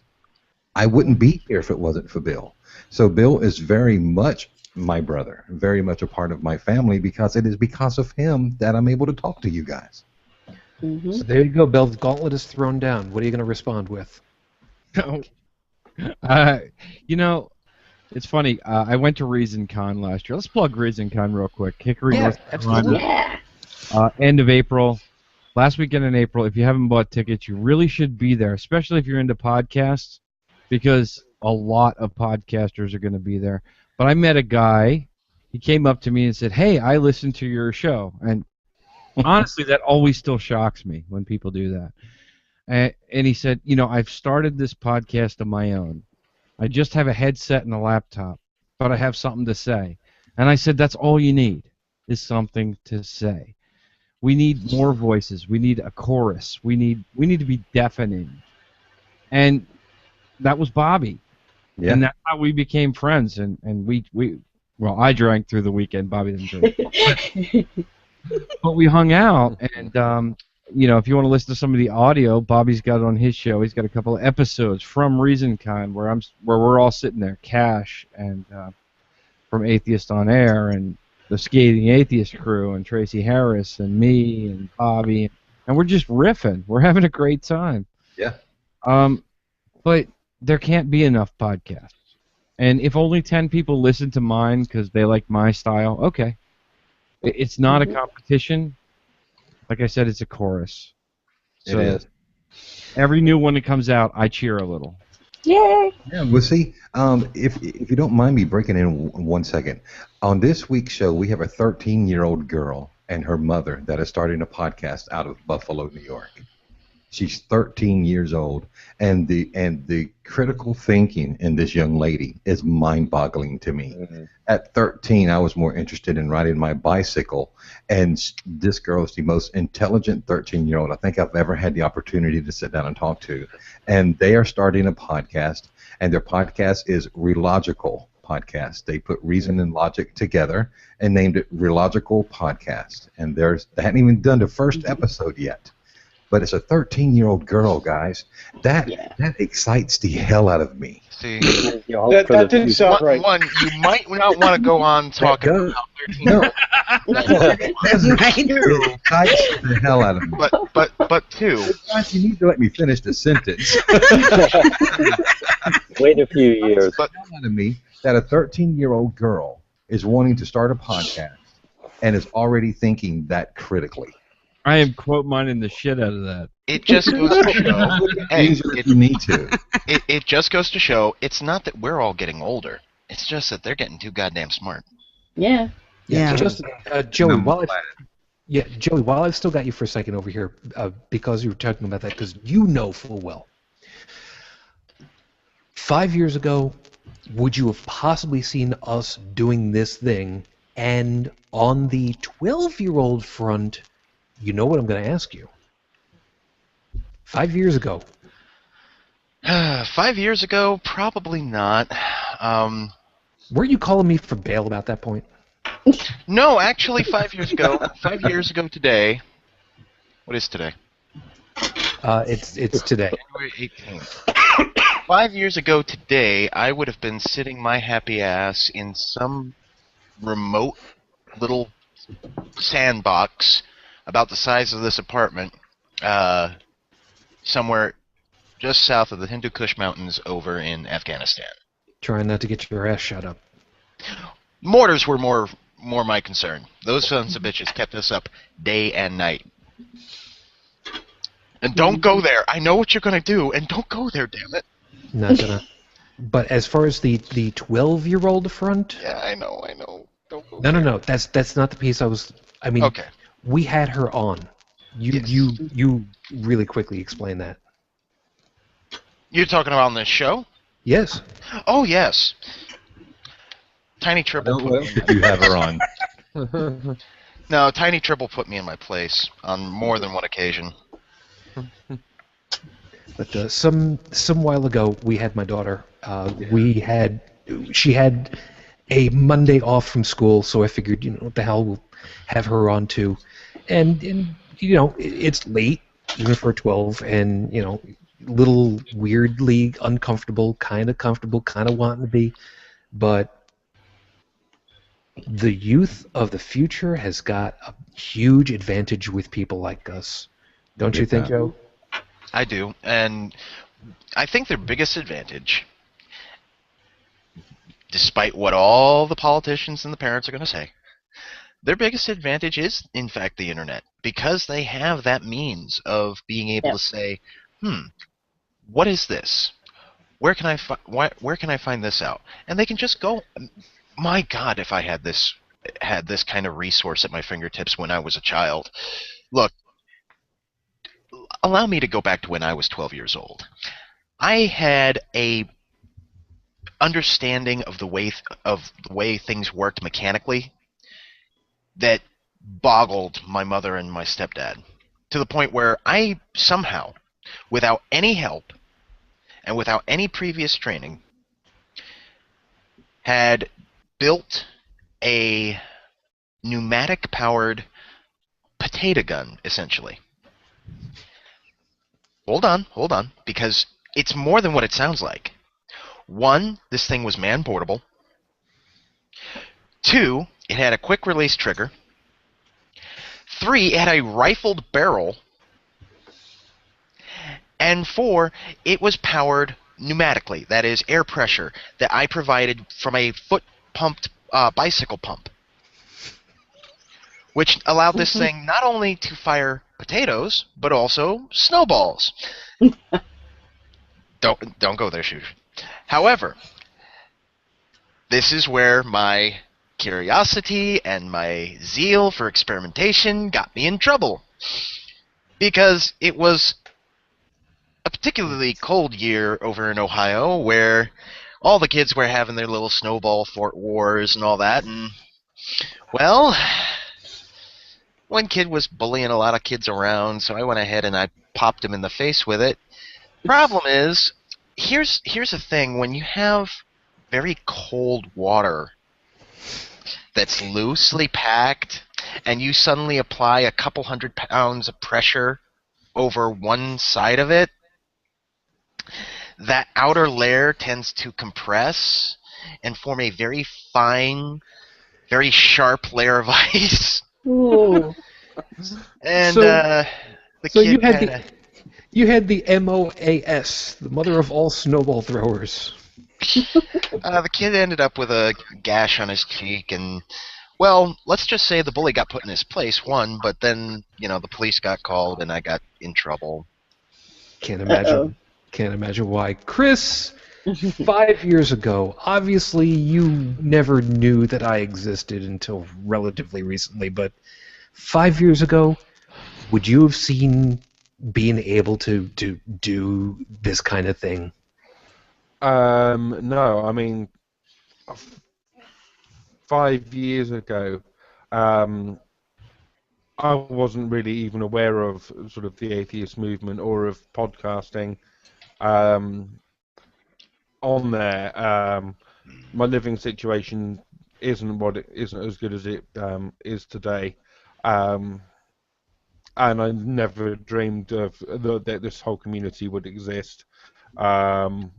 I wouldn't be here if it wasn't for Bill. So Bill is very much my brother, very much a part of my family, because it is because of him that I'm able to talk to you guys. Mhm. So there you go, Bill. The gauntlet is thrown down. What are you going to respond with? You know, it's funny. I went to ReasonCon last year. Let's plug ReasonCon real quick. Hickory, Yeah, North absolutely. Carolina. Yeah. End of April. Last weekend in April. If you haven't bought tickets, you really should be there, especially if you're into podcasts, because a lot of podcasters are going to be there. But I met a guy. He came up to me and said, "Hey, I listened to your show." And honestly, that always still shocks me when people do that. And he said, "You know, I've started this podcast of my own. I just have a headset and a laptop, but I have something to say." And I said, "That's all you need, is something to say. We need more voices. We need a chorus. We need to be deafening." And that was Bobby. Yeah. And that's how we became friends. And we well, I drank through the weekend. Bobby didn't drink. But we hung out, and you know, if you want to listen to some of the audio, Bobby's got it on his show. He's got a couple of episodes from ReasonCon where we're all sitting there, Cash and from Atheist on Air and the Scathing Atheist crew and Tracy Harris and me and Bobby, and we're just riffing. We're having a great time. Yeah. But there can't be enough podcasts. And if only 10 people listen to mine because they like my style, okay. It's not a competition. Like I said, it's a chorus. So It is. every new one that comes out, I cheer a little. Yay. Yeah, well, see, if you don't mind me breaking in 1 second, on this week's show, we have a 13-year-old girl and her mother that is starting a podcast out of Buffalo, New York. She's 13 years old, and the critical thinking in this young lady is mind-boggling to me. Mhm. At 13, I was more interested in riding my bicycle, and this girl is the most intelligent 13-year-old I think I've ever had the opportunity to sit down and talk to. And they are starting a podcast, and their podcast is Relogical Podcast. They put reason and logic together and named it Relogical Podcast. And they hadn't even done the first episode yet. But it's a 13-year-old girl, guys. That excites the hell out of me. See, You hope That, for the that didn't future. sound right. one, you might not want to go on talking does. about 13. No, that excites the hell out of me. But two, Guys, you need to let me finish the sentence. Wait a few years. but Hell out of me that a 13-year-old girl is wanting to start a podcast and is already thinking that critically. I am quote mining the shit out of that. it just goes to show. Hey, If you need to. it just goes to show. It's not that we're all getting older. It's just that they're getting too goddamn smart. Yeah. Yeah. Just, Joey, I'm while glad. Joey, while I've still got you for a second over here, because you were talking about that, because you know full well. 5 years ago, would you have possibly seen us doing this thing? And on the 12-year-old front, you know what I'm going to ask you. 5 years ago. 5 years ago, probably not. Were you calling me for bail about that point? No, actually, 5 years ago. 5 years ago today. What is today? It's today. January 18th. 5 years ago today, I would have been sitting my happy ass in some remote little sandbox about the size of this apartment, somewhere just south of the Hindu Kush Mountains over in Afghanistan. Trying not to get your ass shut up. Mortars were more my concern. Those sons of bitches kept us up day and night. And don't go there. I know what you're going to do, and don't go there, damn it. Not gonna. But as far as the 12-year-old front, Yeah, I know. Don't go no. That's not the piece I was. I mean, Okay. we had her on. You really quickly explain that. You're talking about on this show? Yes. Oh, yes. Tiny Triple What put else me did you have her on? No, Tiny Triple put me in my place on more than one occasion. But some while ago, we had my daughter. She had a Monday off from school, so I figured, what the hell, we'll have her on too. And it's late, even for 12, and little weirdly uncomfortable, kind of wanting to be, but the youth of the future has got a huge advantage with people like us. Don't you think, Joe? I do, and I think their biggest advantage, despite what all the politicians and the parents are going to say, their biggest advantage is, in fact, the internet, because they have that means of being able to say, what is this? Where can I find this out? And they can just go. My God, if I had this kind of resource at my fingertips when I was a child. Look, allow me to go back to when I was 12 years old. I had a understanding of the way things worked mechanically that boggled my mother and my stepdad, to the point where I somehow, without any help and without any previous training, had built a pneumatic-powered potato gun, essentially. Hold on, because it's more than what it sounds like. 1, this thing was man-portable. 2, it had a quick-release trigger. 3, it had a rifled barrel. And 4, it was powered pneumatically, that is, air pressure, that I provided from a foot-pumped bicycle pump, which allowed this thing not only to fire potatoes, but also snowballs. Don't go there, Shooter. However, this is where my curiosity and my zeal for experimentation got me in trouble, because it was particularly cold year over in Ohio where all the kids were having their little snowball fort wars and all that. And, well, one kid was bullying a lot of kids around, so I went ahead and I popped him in the face with it. Problem is, here's the thing. When you have very cold water that's loosely packed and you suddenly apply a couple 100 pounds of pressure over one side of it, that outer layer tends to compress and form a very fine, very sharp layer of ice. Ooh. And So- the So kid you had the MOAS, the mother of all snowball throwers. the kid ended up with a gash on his cheek, and, well, let's just say the bully got put in his place, one, but then, the police got called and I got in trouble. Can't imagine. Uh-oh. Can't imagine why. Chris, 5 years ago, obviously you never knew that I existed until relatively recently, but 5 years ago, would you have seen being able to do this kind of thing? No, I mean, 5 years ago, I wasn't really even aware of sort of the atheist movement or of podcasting on there. My living situation isn't as good as it is today, and I never dreamed of that this whole community would exist. And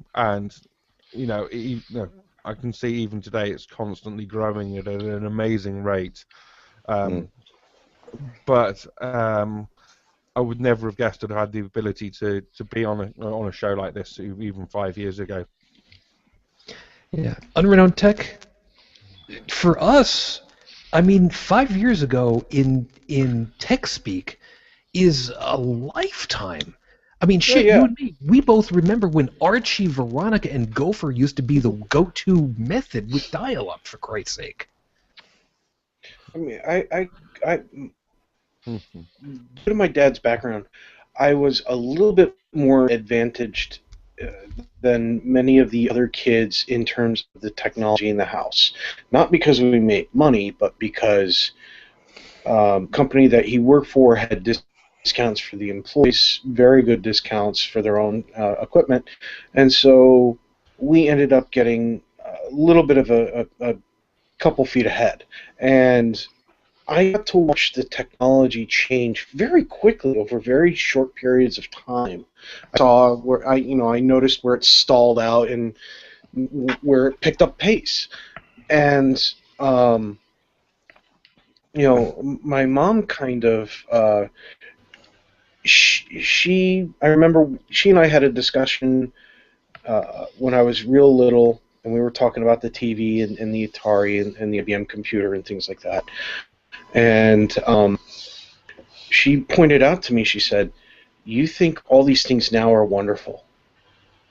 I can see even today it's constantly growing at an amazing rate. But I would never have guessed that I had the ability to be on a show like this even 5 years ago. Yeah. Unrenowned Tech, for us, I mean, 5 years ago in tech speak is a lifetime. I mean, shit, yeah. you and me, we both remember when Archie, Veronica, and Gopher used to be the go-to method with dial-up, for Christ's sake. I mean, due to my dad's background, I was a little bit more advantaged than many of the other kids in terms of the technology in the house. Not because we made money, but because company that he worked for had discounts for the employees, very good discounts for their own equipment, and so we ended up getting a little bit of a couple feet ahead. And I got to watch the technology change very quickly over very short periods of time. I saw where I noticed where it stalled out and where it picked up pace. And my mom kind of I remember she and I had a discussion when I was real little, and we were talking about the TV and the Atari and the IBM computer and things like that. And she pointed out to me, she said, "You think all these things now are wonderful.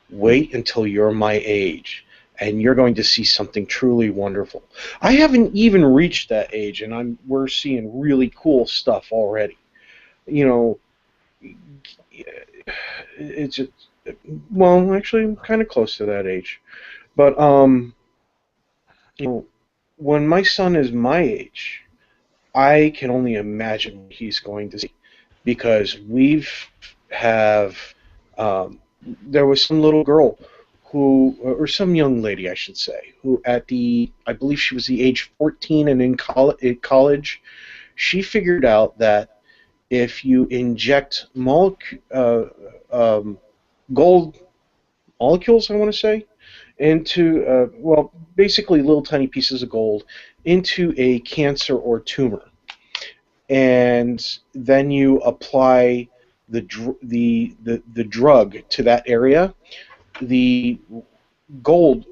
Wait until you're my age, and you're going to see something truly wonderful." I haven't even reached that age, and we're seeing really cool stuff already. It's just, well, actually, I'm kind of close to that age. But when my son is my age, I can only imagine what he's going to see, because there was some little girl or some young lady, I should say, who I believe she was the age 14 and in college, she figured out that if you inject gold molecules, I want to say, into, basically little tiny pieces of gold into a cancer or tumor, and then you apply the drug to that area, the gold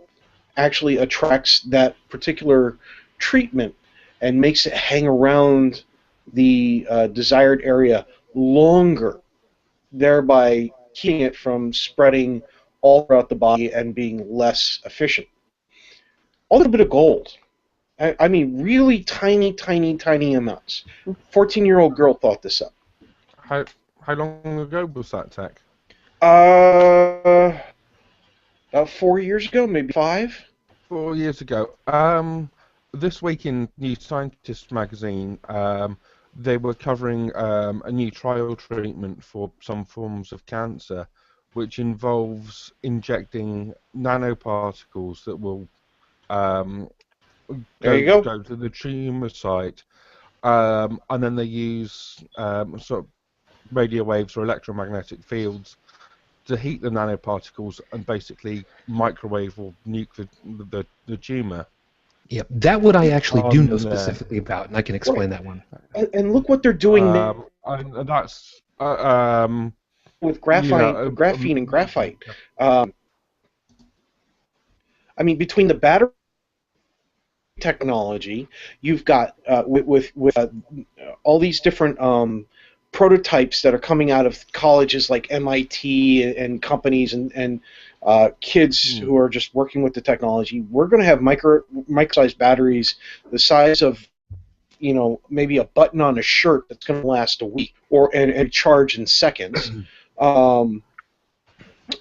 actually attracts that particular treatment and makes it hang around the desired area longer, thereby keeping it from spreading all throughout the body and being less efficient. A little bit of gold. I mean, really tiny, tiny, tiny amounts. 14-year-old girl thought this up. How long ago was that, Tech? About 4 years ago, maybe 5. 4 years ago. This week in New Scientist magazine, they were covering a new trial treatment for some forms of cancer, which involves injecting nanoparticles that will There you go. go to the tumor site, and then they use sort of radio waves or electromagnetic fields to heat the nanoparticles and basically microwave or nuke the tumor. Yep, that one I actually do know On there. specifically about, and I can explain that one. And look what they're doing now And that's with graphene and graphite. I mean, between the battery technology, you've got with all these different prototypes that are coming out of colleges like MIT and companies and kids who are just working with the technology. We're going to have micro-sized batteries the size of, maybe a button on a shirt that's going to last a week, and charge in seconds.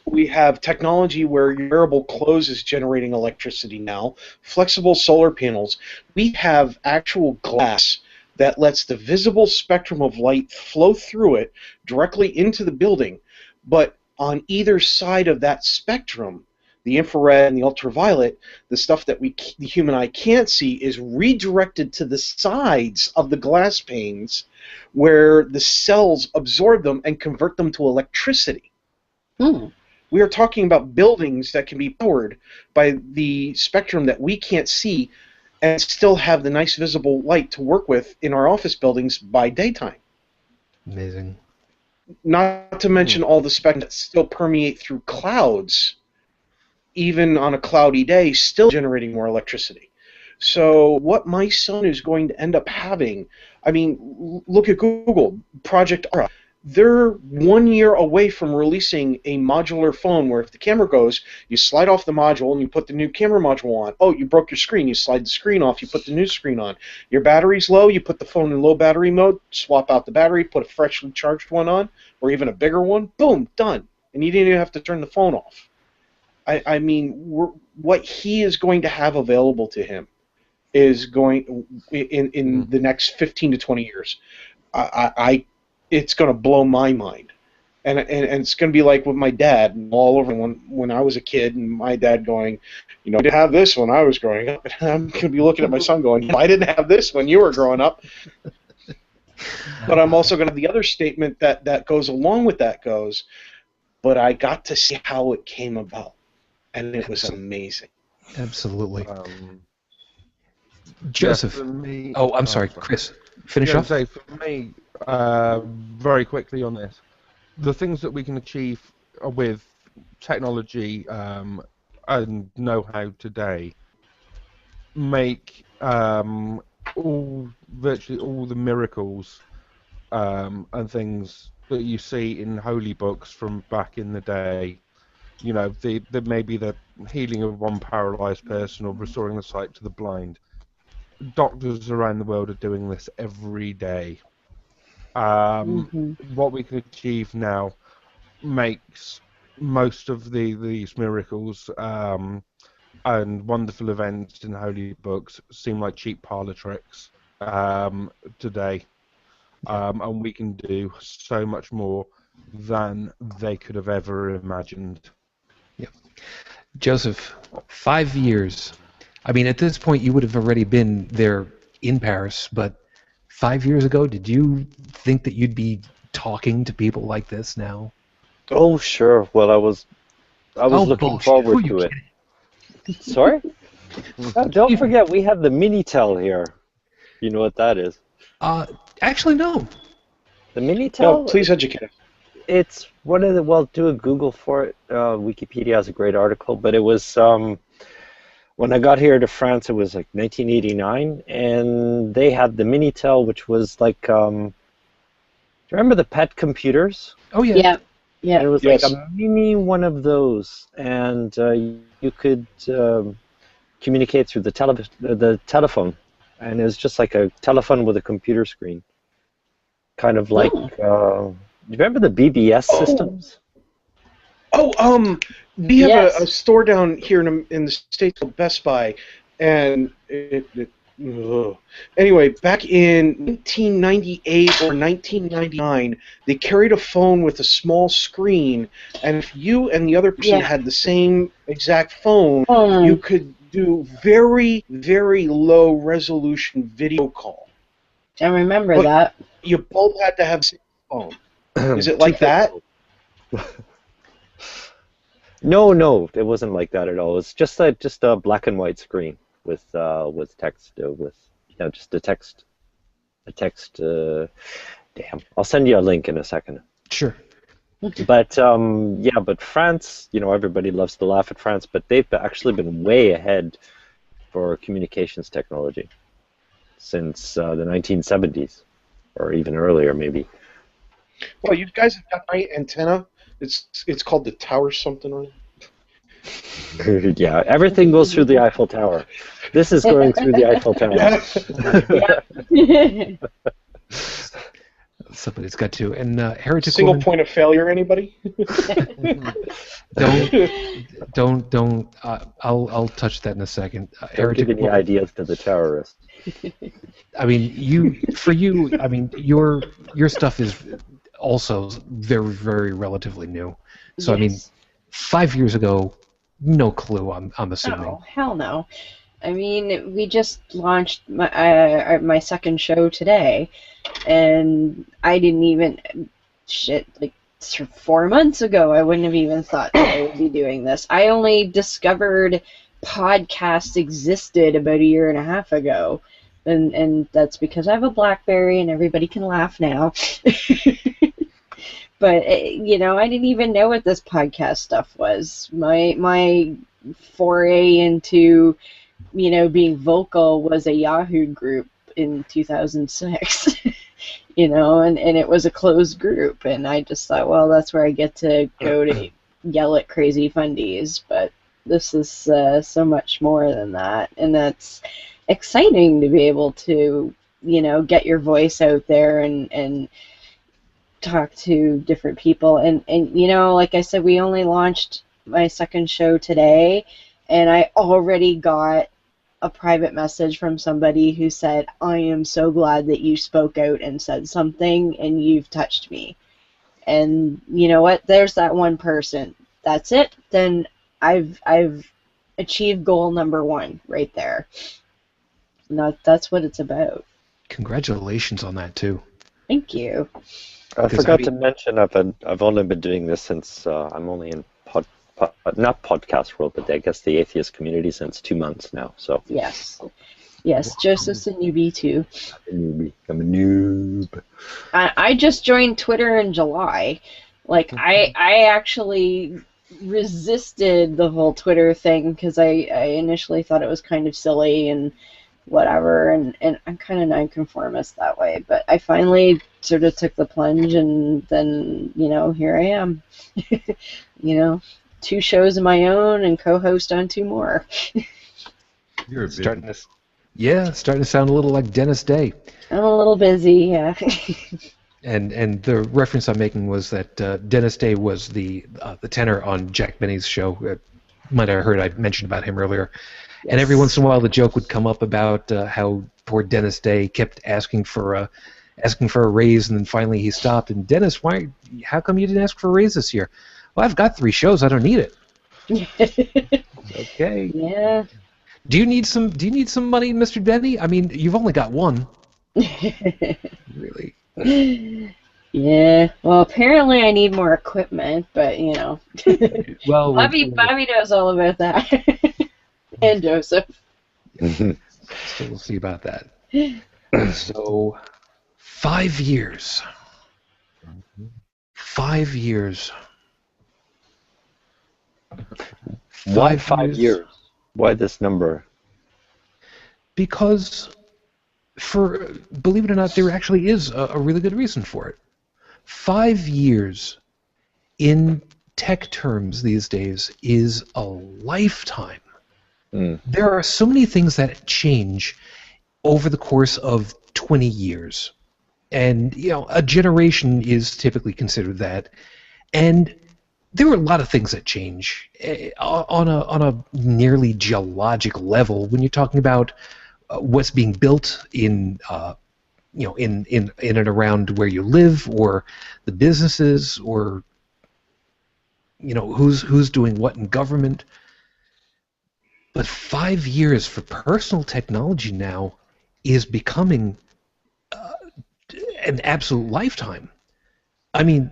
We have technology where your wearable clothes is generating electricity now, flexible solar panels. We have actual glass that lets the visible spectrum of light flow through it directly into the building, but on either side of that spectrum, the infrared and the ultraviolet, the stuff that the human eye can't see is redirected to the sides of the glass panes where the cells absorb them and convert them to electricity. We are talking about buildings that can be powered by the spectrum that we can't see and still have the nice visible light to work with in our office buildings by daytime. Amazing. Not to mention all the spectrum that still permeate through clouds, even on a cloudy day, still generating more electricity. So what my son is going to end up having, I mean, look at Google, Project Aura. They're 1 year away from releasing a modular phone where if the camera goes, you slide off the module and you put the new camera module on. Oh, you broke your screen, you slide the screen off, you put the new screen on. Your battery's low, you put the phone in low battery mode, swap out the battery, put a freshly charged one on, or even a bigger one, boom, done. And you didn't even have to turn the phone off. I mean, what he is going to have available to him is going, in the next 15 to 20 years, it's going to blow my mind. And it's going to be like with my dad all over when I was a kid, and my dad going, I didn't have this when I was growing up. And I'm going to be looking at my son going, I didn't have this when you were growing up. But I'm also going to have the other statement that goes along with that goes, but I got to see how it came about. And it was amazing. Absolutely. Joseph. Yeah, for me, I'm sorry, Chris. Finish off. So for me, very quickly on this, the things that we can achieve with technology and know-how today make virtually all the miracles and things that you see in holy books from back in the day. Maybe the healing of one paralyzed person or restoring the sight to the blind. Doctors around the world are doing this every day. What we can achieve now makes most of these miracles and wonderful events in holy books seem like cheap parlor tricks today. And we can do so much more than they could have ever imagined. Joseph, 5 years. I mean, at this point, you would have already been there in Paris, but 5 years ago, did you think that you'd be talking to people like this now? Oh, sure. Well, I was looking forward to it. Sorry? Don't forget, we have the Minitel here. You know what that is? Actually, no. The Minitel? No, please educate us. It's one of the, do a Google for it. Wikipedia has a great article, but it was, when I got here to France, it was like 1989, and they had the Minitel, which was like, do you remember the PET computers? Oh, yeah. Yeah. And it was like a mini one of those, and you could communicate through the telephone, and it was just like a telephone with a computer screen. Kind of like, do you remember the BBS systems? Oh, we have Yes. a store down here in the States called Best Buy, and ugh. Anyway, back in 1998 or 1999, they carried a phone with a small screen, and if you and the other person Yeah. had the same exact phone, you could do very, very low resolution video call. I remember But that. you both had to have the same phone. Is it like that? No, it wasn't like that at all. It's just a black and white screen with text just a text. Damn, I'll send you a link in a second. Sure. But but France, everybody loves to laugh at France, but they've actually been way ahead for communications technology since the 1970s, or even earlier, maybe. Well, you guys have got my antenna. It's called the tower something, right? Yeah, everything goes through the Eiffel Tower. This is going through the Eiffel Tower. Somebody's got to. And Heretic Single Woman, point of failure, anybody? don't. I'll touch that in a second. Don't Heretic give any Woman, ideas to the terrorists. I mean, I mean, your stuff is also very, very relatively new. So I mean, Yes. 5 years ago, no clue. I'm assuming. Oh, hell no. I mean, we just launched my second show today, and I didn't even, like 4 months ago, I wouldn't have even thought that I would be doing this. I only discovered podcasts existed about a year and a half ago, and that's because I have a BlackBerry and everybody can laugh now. But, I didn't even know what this podcast stuff was. My foray into being vocal was a Yahoo group in 2006, and it was a closed group, and I just thought, well, that's where I get to go to yell at crazy fundies, but this is so much more than that, and that's exciting to be able to, get your voice out there and talk to different people, and like I said, we only launched my second show today, and I already got a private message from somebody who said, I am so glad that you spoke out and said something, and you've touched me. And you know what? There's that one person. That's it. Then I've achieved goal number 1 right there. And that's what it's about. Congratulations on that too. Thank you. I forgot to mention I've only been doing this since I'm only in not podcast world, but I guess the atheist community since 2 months now. So Yes, Joseph's a newbie too. I'm a noob. I just joined Twitter in July. Like I actually resisted the whole Twitter thing because I initially thought it was kind of silly and whatever, and I'm kind of nonconformist that way, but I finally sort of took the plunge, and then here I am. 2 shows of my own and co-host on 2 more. You're a starting to sound a little like Dennis Day. I'm a little busy, yeah. And the reference I'm making was that Dennis Day was the tenor on Jack Benny's show. Might have heard I mentioned about him earlier. Yes. And every once in a while, the joke would come up about how poor Dennis Day kept asking for a raise, and then finally he stopped. And Dennis, how come you didn't ask for a raise this year? Well, I've got 3 shows. I don't need it. Okay. Yeah. Do you need some money, Mr. Benny? I mean, you've only got 1. Really? Yeah. Well, apparently I need more equipment, but Well, Bobby knows all about that. And Joseph. So we'll see about that. So, 5 years. 5 years. Why 5 years? Why this number? Because, believe it or not, there actually is a really good reason for it. 5 years in tech terms these days is a lifetime. There are so many things that change over the course of 20 years. And, a generation is typically considered that. And there are a lot of things that change on a nearly geologic level when you're talking about what's being built in in and around where you live, or the businesses, or who's doing what in government. But 5 years for personal technology now is becoming an absolute lifetime. I mean,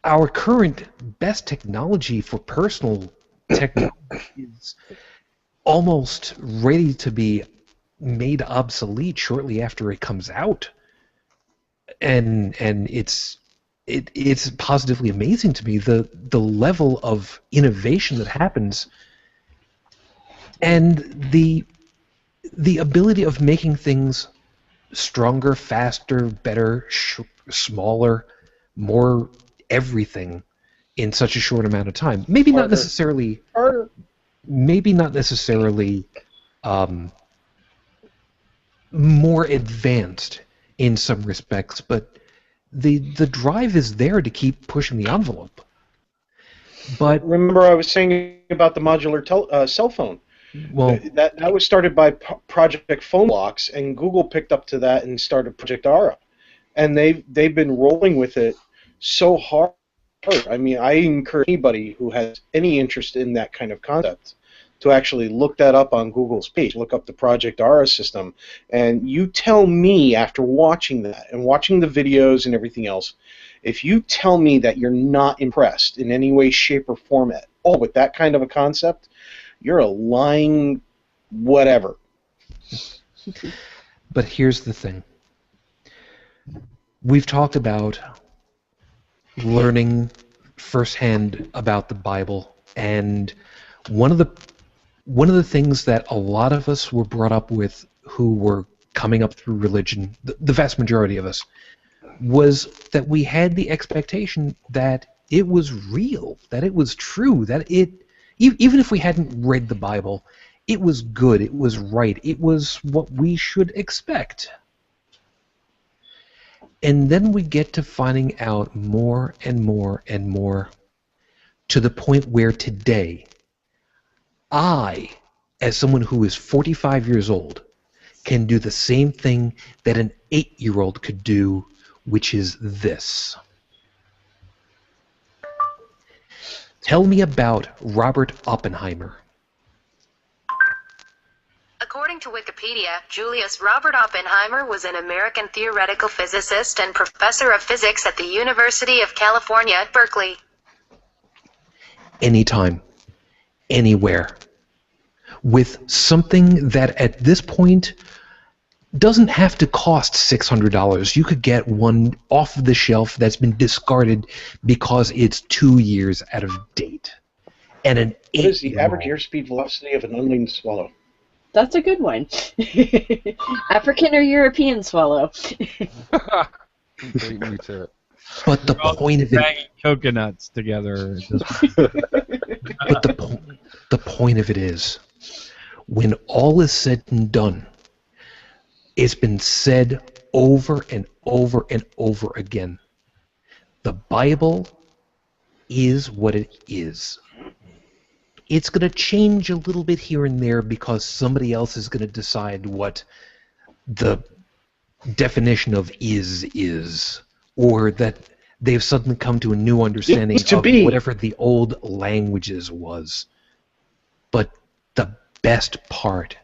our current best technology for personal technology is almost ready to be made obsolete shortly after it comes out, and it's positively amazing to me the level of innovation that happens, and the ability of making things stronger, faster, better, smaller, more everything in such a short amount of time. Maybe not necessarily. Maybe not necessarily more advanced in some respects, but the drive is there to keep pushing the envelope. But remember, I was saying about the modular cell phone. Well, that was started by Project Phone Blocks, and Google picked up to that and started Project Ara, and they've been rolling with it so hard. I mean, I encourage anybody who has any interest in that kind of concept to actually look that up on Google's page. Look up the Project Ara system, and you tell me after watching that and watching the videos and everything else, if you tell me that you're not impressed in any way, shape, or form at all with that kind of a concept, you're a lying whatever. But here's the thing. We've talked about learning firsthand about the Bible, and one of the things that a lot of us were brought up with who were coming up through religion, the vast majority of us, was that we had the expectation that it was real, that it was true, that even if we hadn't read the Bible, it was good, it was right, it was what we should expect. And then we get to finding out more and more and more, to the point where today, I, as someone who is 45 years old, can do the same thing that an 8-year-old could do, which is this. Tell me about Robert Oppenheimer. According to Wikipedia, Julius Robert Oppenheimer was an American theoretical physicist and professor of physics at the University of California at Berkeley. Anytime, anywhere, with something that at this point doesn't have to cost $600. You could get one off the shelf that's been discarded because it's 2 years out of date. And an What is the average airspeed velocity of an unwinged swallow? That's a good one. African or European swallow? Beat me to it. But the point of it, banging coconuts together. but the point of it is, when all is said and done, it's been said over and over and over again. The Bible is what it is. It's going to change a little bit here and there because somebody else is going to decide what the definition of is, or that they've suddenly come to a new understanding of whatever the old languages was. But the best part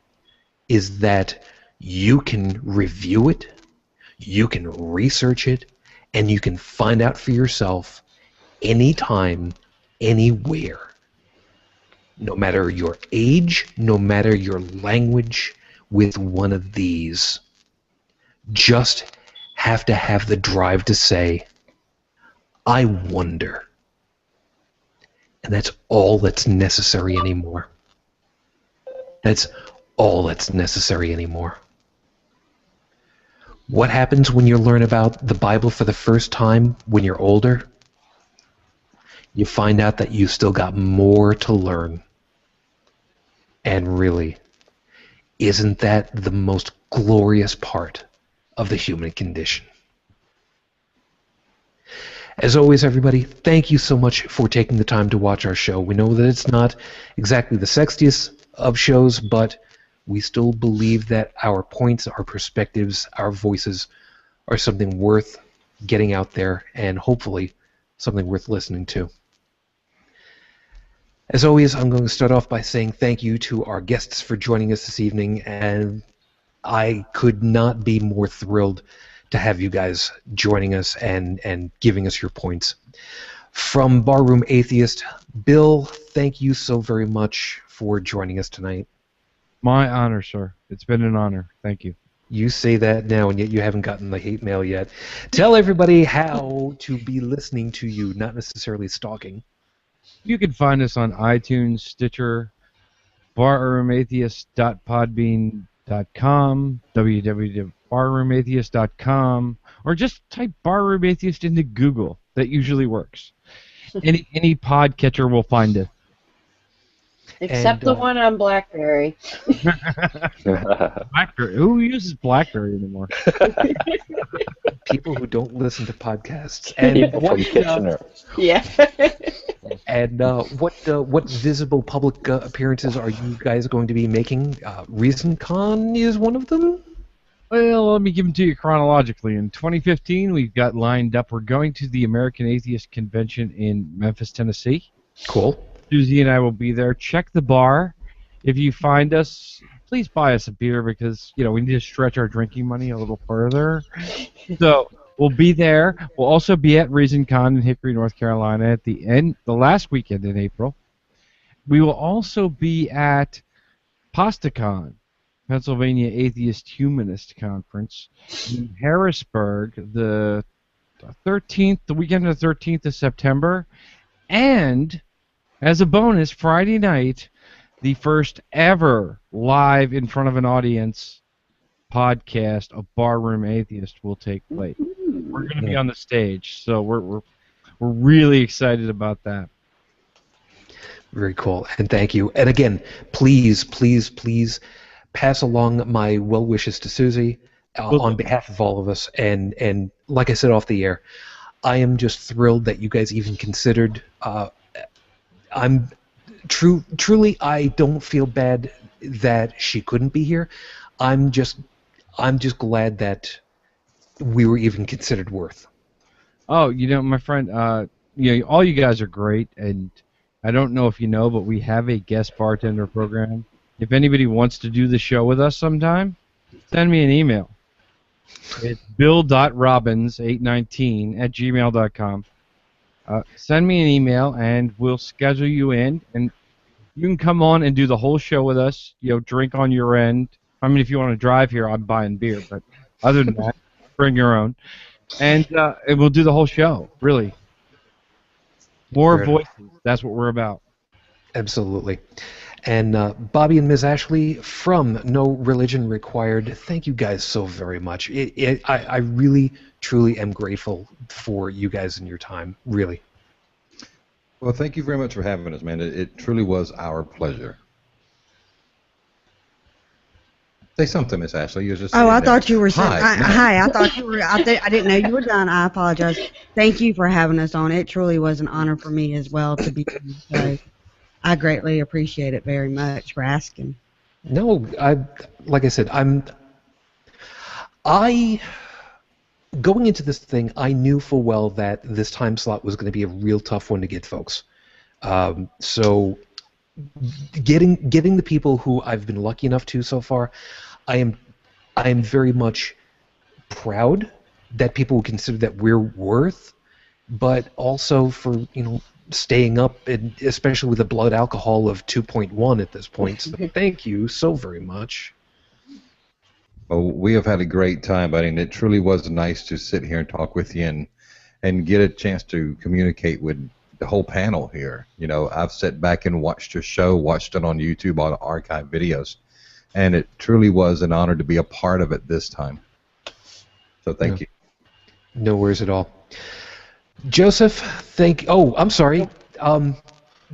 is that you can review it, you can research it, and you can find out for yourself anytime, anywhere. No matter your age, no matter your language, with one of these. Just have to have the drive to say, I wonder. And that's all that's necessary anymore. That's all that's necessary anymore. What happens when you learn about the Bible for the first time when you're older? You find out that you've still got more to learn. And really, isn't that the most glorious part of the human condition? As always, everybody, thank you so much for taking the time to watch our show. We know that it's not exactly the sexiest of shows, but we still believe that our points, our perspectives, our voices are something worth getting out there and hopefully something worth listening to. As always, I'm going to start off by saying thank you to our guests for joining us this evening, and I could not be more thrilled to have you guys joining us and giving us your points. From Barroom Atheist, Bill, thank you so very much for joining us tonight. My honor, sir. It's been an honor. Thank you. You say that now, and yet you haven't gotten the hate mail yet. Tell everybody how to be listening to you, not necessarily stalking. You can find us on iTunes, Stitcher, barroomatheist.podbean.com, www.barroomatheist.com, or just type Barroom Atheist into Google. That usually works. Any podcatcher will find it. Except the one on BlackBerry. BlackBerry. Who uses BlackBerry anymore? People who don't listen to podcasts. And People from Kitchener. Yeah. And what visible public appearances are you guys going to be making? ReasonCon is one of them? Well, let me give them to you chronologically. In 2015, we've got lined up. We're going to the American Atheist Convention in Memphis, Tennessee. Cool. Susie and I will be there. Check the bar. If you find us, please buy us a beer because, we need to stretch our drinking money a little further. So we'll be there. We'll also be at ReasonCon in Hickory, North Carolina at the last weekend in April. We will also be at PastaCon, Pennsylvania Atheist Humanist Conference in Harrisburg the weekend of the 13th of September. And as a bonus, Friday night, the first ever live in front of an audience podcast of Barroom Atheist will take place. We're going to be on the stage, so we're really excited about that. Very cool, and thank you. And again, please, please, please pass along my well wishes to Susie on behalf of all of us. And like I said off the air, I am just thrilled that you guys even considered. I'm truly, I don't feel bad that she couldn't be here. I'm just glad that we were even considered worth. Oh, my friend, all you guys are great, and I don't know if you know, but we have a guest bartender program. If anybody wants to do the show with us sometime, send me an email. It's bill.robbins819@gmail.com. Send me an email, and we'll schedule you in, and you can come on and do the whole show with us. Drink on your end. I mean, if you want to drive here, I'm buying beer, but other than that, bring your own. And we'll do the whole show, really. More voices. That's what we're about. Absolutely. And Bobby and Ms. Ashley from No Religion Required, thank you guys so very much. I really, truly am grateful for you guys and your time, really. Well, thank you very much for having us, man. It truly was our pleasure. Say something, Miss Ashley. You were just I thought you were saying hi. hi. I thought you were. I didn't know you were done. I apologize. Thank you for having us on. It truly was an honor for me as well to be here. So I greatly appreciate it very much for asking. No, like I said, going into this thing, I knew full well that this time slot was going to be a real tough one to get, folks. So getting the people who I've been lucky enough to so far, I am very much proud that people would consider that we're worth, but also for staying up, and especially with a blood alcohol of 2.1 at this point. So thank you so very much. Well, we have had a great time, buddy, and it truly was nice to sit here and talk with you and get a chance to communicate with the whole panel here. I've sat back and watched your show, watched it on YouTube, on archive videos, and it truly was an honor to be a part of it this time. So thank you. No worries at all. Joseph, I'm sorry.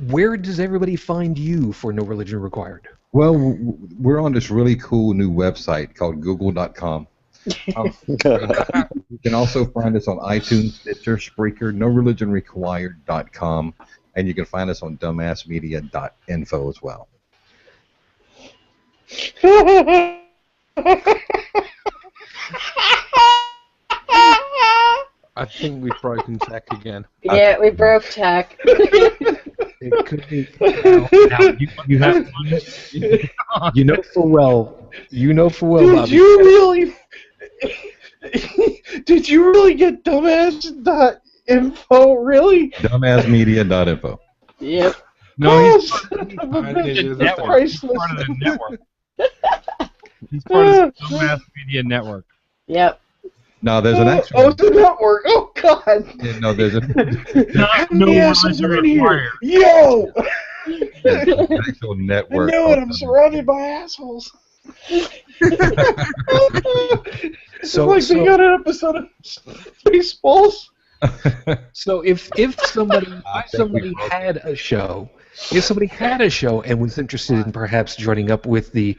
Where does everybody find you for No Religion Required? Well, we're on this really cool new website called Google.com, You can also find us on iTunes, Stitcher, Spreaker, NoReligionRequired.com, and you can find us on dumbassmedia.info as well. I think we've broken tech again. Yeah, we broke tech. It could be. Now, you have you know full well. You know full well, Did Bobby. you really? Did you really get dumbass.info? Really? Dumbassmedia.info. Yep. No, he's Priceless. part of the network. He's part of the Dumbass Media Network. Yep. No, there's an actual. Oh, it's a network. Oh God. Yeah, no, there's a, How many assholes are in here? required. Yo! there's an actual I network. knew it. I'm surrounded by assholes. So, It's like they got an episode of Spaceballs. so if somebody had a show, and was interested in perhaps joining up with the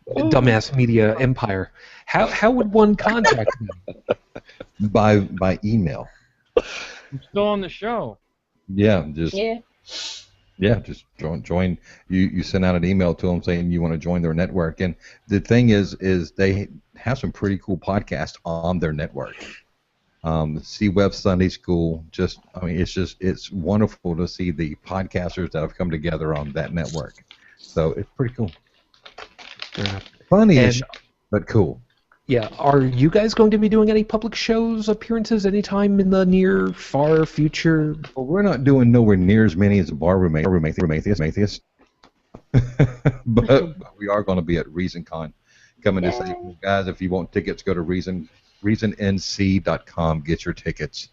Dumbass Media Empire, how would one contact them? by email. I'm still on the show. Yeah, just Yeah. just join. You send out an email to them saying you want to join their network, and the thing is they have some pretty cool podcasts on their network. See Web Sunday School. It's wonderful to see the podcasters that have come together on that network. So it's pretty cool. Funny-ish, but cool. Yeah, are you guys going to be doing any public shows, appearances, anytime in the near, far future? Well, we're not doing nowhere near as many as the Barroom Atheist. But we are going to be at ReasonCon. Coming to say, guys, if you want tickets, go to reasonnc.com, get your tickets.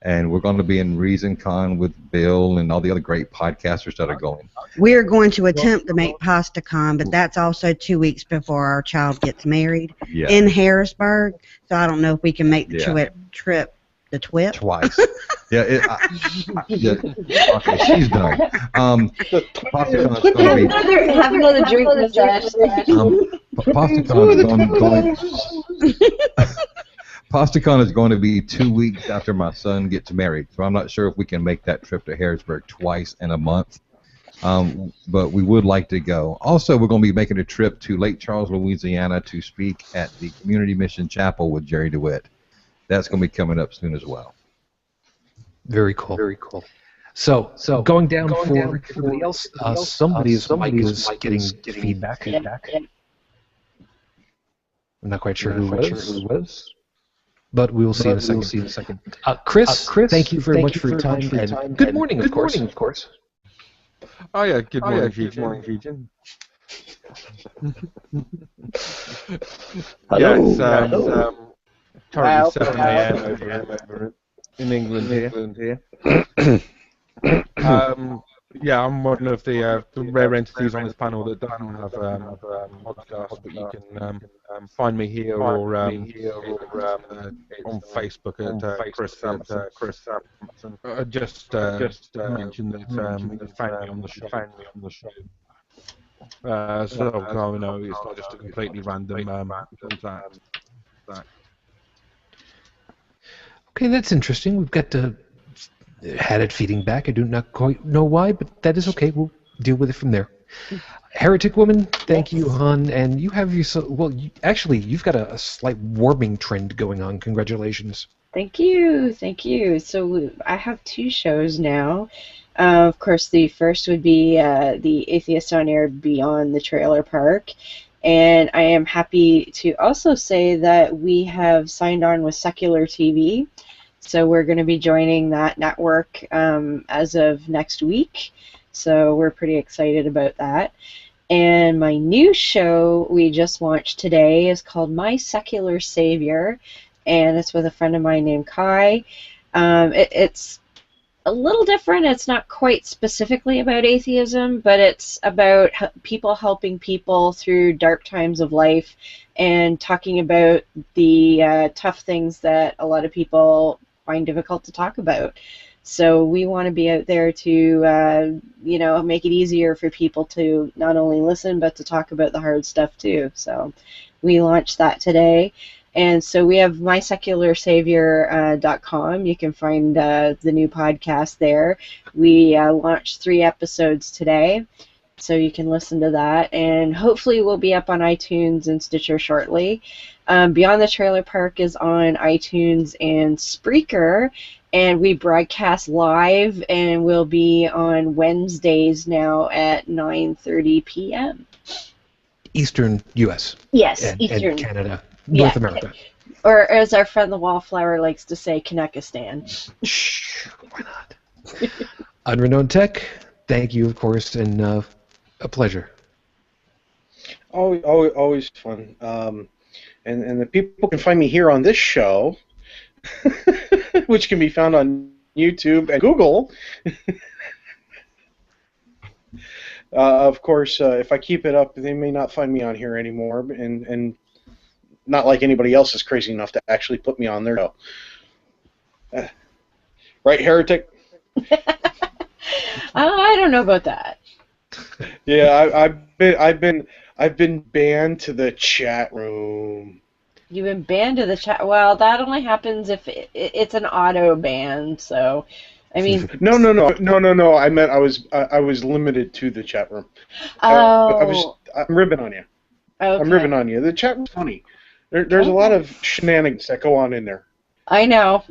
And we're going to be in ReasonCon with Bill and all the other great podcasters that are going. We're going to attempt to make PastaCon, but that's also 2 weeks before our child gets married in Harrisburg. So I don't know if we can make the trip to TWIP. Twice. Okay, she's done. PastaCon is going to be... Have another drink, Miss Ashley. PastaCon is going to be 2 weeks after my son gets married, so I'm not sure if we can make that trip to Harrisburg twice in a month, but we would like to go. Also, we're going to be making a trip to Lake Charles, Louisiana to speak at the Community Mission Chapel with Jerry DeWitt. That's going to be coming up soon as well. Very cool. Very cool. So going down for everybody else, somebody's mic is getting feedback. I'm not quite sure who it was. But we will see in a second. Chris, thank you very much for your time. And good morning, of course. Oh yeah, good morning, Eugene. Hello. Yeah, it's currently 7 a.m. over in England here. Yeah, I'm one of the rare entities on this panel that doesn't have a podcast, but you can find me here or on Facebook at Chris Sampson. Just mention that you found me on the show. So I know it's not just a completely random contact. Okay, that's interesting. We've got had it feeding back. I do not quite know why, but that is okay. We'll deal with it from there. Heretic Woman, thank you, hon. And you have you've got a slight warming trend going on. Congratulations. Thank you. So I have 2 shows now. Of course, the first would be the Atheist on Air Beyond the Trailer Park. And I am happy to also say that we have signed on with Secular TV. So we're going to be joining that network as of next week. So we're pretty excited about that. And my new show we just launched today is called My Secular Savior. And it's with a friend of mine named Kai. It's a little different. It's not quite specifically about atheism, but it's about people helping people through dark times of life and talking about the tough things that a lot of people find difficult to talk about. So we want to be out there to, make it easier for people to not only listen, but to talk about the hard stuff too. So we launched that today. And so we have mysecularsavior.com. You can find the new podcast there. We launched 3 episodes today, so you can listen to that. And hopefully we'll be up on iTunes and Stitcher shortly. Beyond the Trailer Park is on iTunes and Spreaker, and we broadcast live, and we'll be on Wednesdays now at 9:30 p.m. Eastern U.S. Yes, and Eastern. Canada, Yeah, North America. Or as our friend the Wallflower likes to say, Kanekistan. Shh, why not? Unrenowned Tech, thank you, of course, and a pleasure. Always fun. And the people can find me here on this show, which can be found on YouTube and Google. Of course, if I keep it up, they may not find me on here anymore, and not like anybody else is crazy enough to actually put me on their show. Right, Heretic? I don't know about that. Yeah, I've been banned to the chat room. You've been banned to the chat. Well, that only happens if it's an auto ban. So, I mean. No. I meant I was limited to the chat room. Oh. I'm ribbing on you. Okay. I'm ribbing on you. The chat room's funny. There's a lot of shenanigans that go on in there. I know.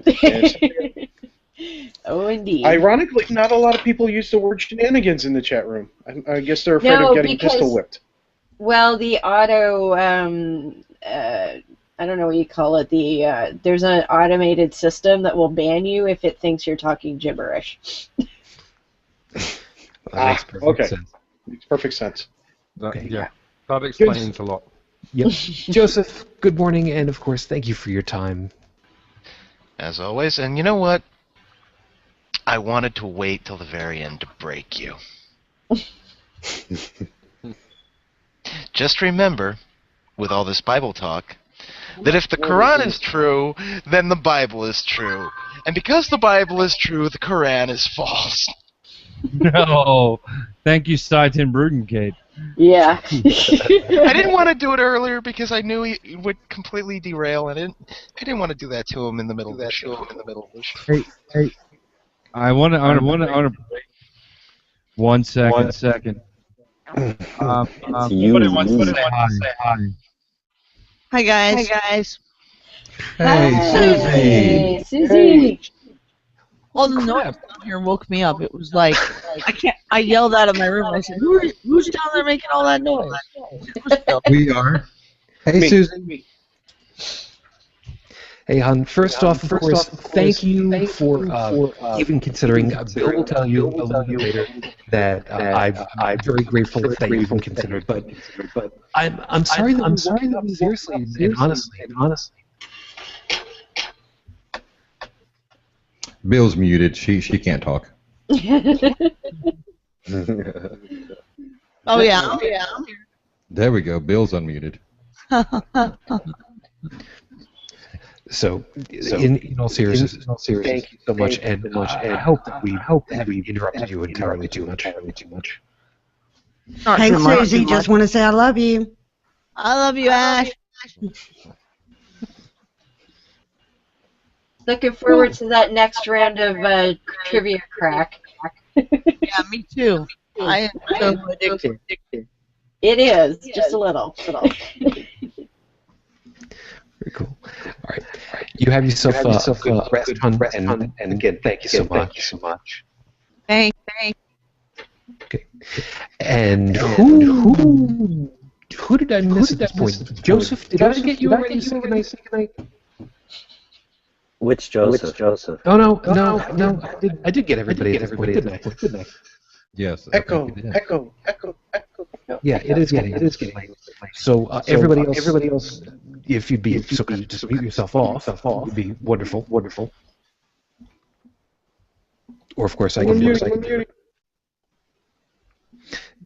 Oh, indeed. Ironically, not a lot of people use the word shenanigans in the chat room. I guess they're afraid of getting pistol whipped. Well, the auto, I don't know what you call it. There's an automated system that will ban you if it thinks you're talking gibberish. That makes perfect sense. Makes perfect sense. Yeah, that explains a lot. Yep. Joseph, good morning, and of course, thank you for your time. As always, and you know what? I wanted to wait till the very end to break you. Just remember, with all this Bible talk, that if the Quran is true, then the Bible is true. And because the Bible is true, the Quran is false. No. Thank you, Saitin Brudenkate. Yeah. I didn't want to do it earlier because I knew he would completely derail, and I didn't want to do that to him in the middle of the show. Hey. I want to. 1 second. Somebody wants to say hi. Hi guys. Hey, Susie. All the noise down here woke me up. It was like I yelled out of my room. I said, "Who's down there making all that noise?" We are. Hey, Susan. Hey, hon. First off, of course, thank you for even considering. Bill will tell you a little bit later that I'm very grateful that you even considered. But I'm sorry that we seriously and honestly. Bill's muted. She can't talk. Oh yeah, I'm here. There we go. Bill's unmuted. So in all seriousness, thank you so much, and I hope that we interrupted you entirely too much. Not Hey, too much. Susie, just want to say I love you. I love you, Ash. Looking forward to that next round of trivia crack. Yeah, me too. I am so addicted. It is, just a little. Very cool. All right, you have yourself a good rest, hon, and again, thank you so much. Thanks. Okay, and who did I miss at this point? Joseph, did I get you already? Which Joseph? Oh no. I did get everybody at this point, didn't I? Yes. Echo. Yeah, it is getting late. So everybody else, if you'd be so kind of just mute yourself off, would be wonderful. Or of course I can do it.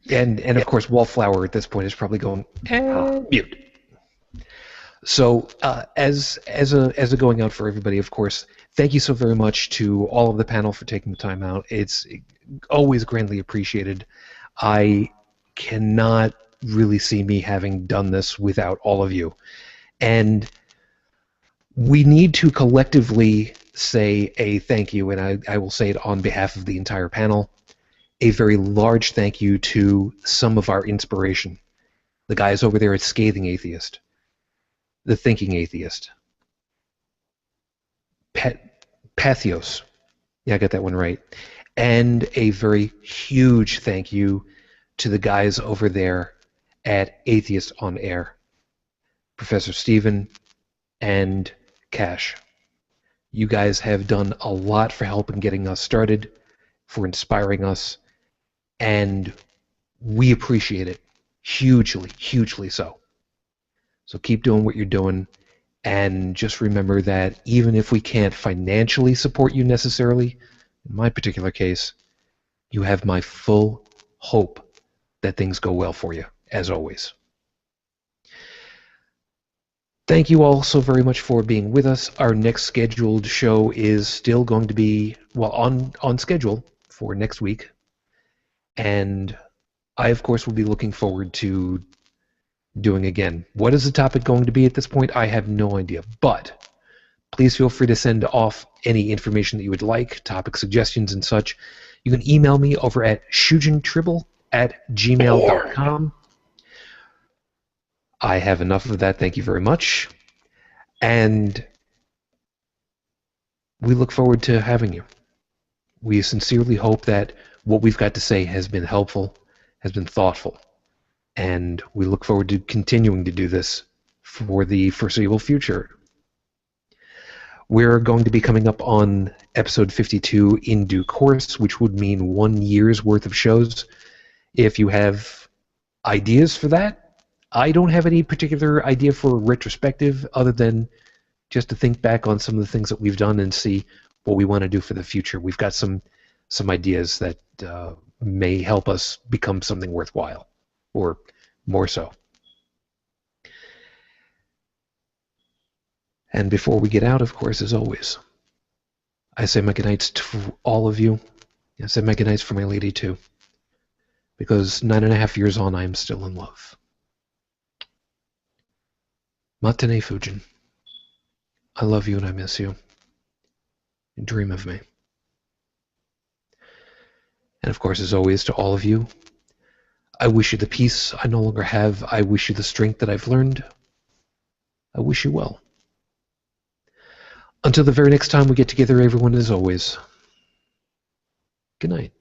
And of course Wallflower at this point is probably going mute. So as a going out for everybody, of course, thank you so very much to all of the panel for taking the time out. It's always grandly appreciated. I cannot really see me having done this without all of you. And We need to collectively say a thank you, and I will say it on behalf of the entire panel, a very large thank you to some of our inspiration. The guys over there at Scathing Atheist, The Thinking Atheist, Pathos, yeah, I got that one right, and a very huge thank you to the guys over there at Atheist on Air, Professor Stephen and Cash. You guys have done a lot for helping getting us started, for inspiring us, and we appreciate it hugely, hugely so. So keep doing what you're doing, and just remember that even if we can't financially support you necessarily, in my particular case, you have my full hope that things go well for you, as always. Thank you all so very much for being with us. Our next scheduled show is still going to be, well, on schedule for next week. And I, of course, will be looking forward to doing again. What is the topic going to be at this point? I have no idea. But please feel free to send off any information that you would like, topic suggestions and such. You can email me over at shujintribble@gmail.com. I have enough of that. Thank you very much. And we look forward to having you. We sincerely hope that what we've got to say has been helpful, has been thoughtful, and we look forward to continuing to do this for the foreseeable future. We're going to be coming up on episode 52 in due course, which would mean 1 year's worth of shows. If you have ideas for that, I don't have any particular idea for a retrospective other than just to think back on some of the things that we've done and see what we want to do for the future. We've got some ideas that may help us become something worthwhile, or more so. And before we get out, of course, as always, I say my goodnights to all of you. I say my goodnights for my lady, too. Because 9.5 years on, I am still in love. Matane Fujin. I love you and I miss you. And dream of me. And of course, as always, to all of you, I wish you the peace I no longer have. I wish you the strength that I've learned. I wish you well. Until the very next time we get together, everyone, as always, good night.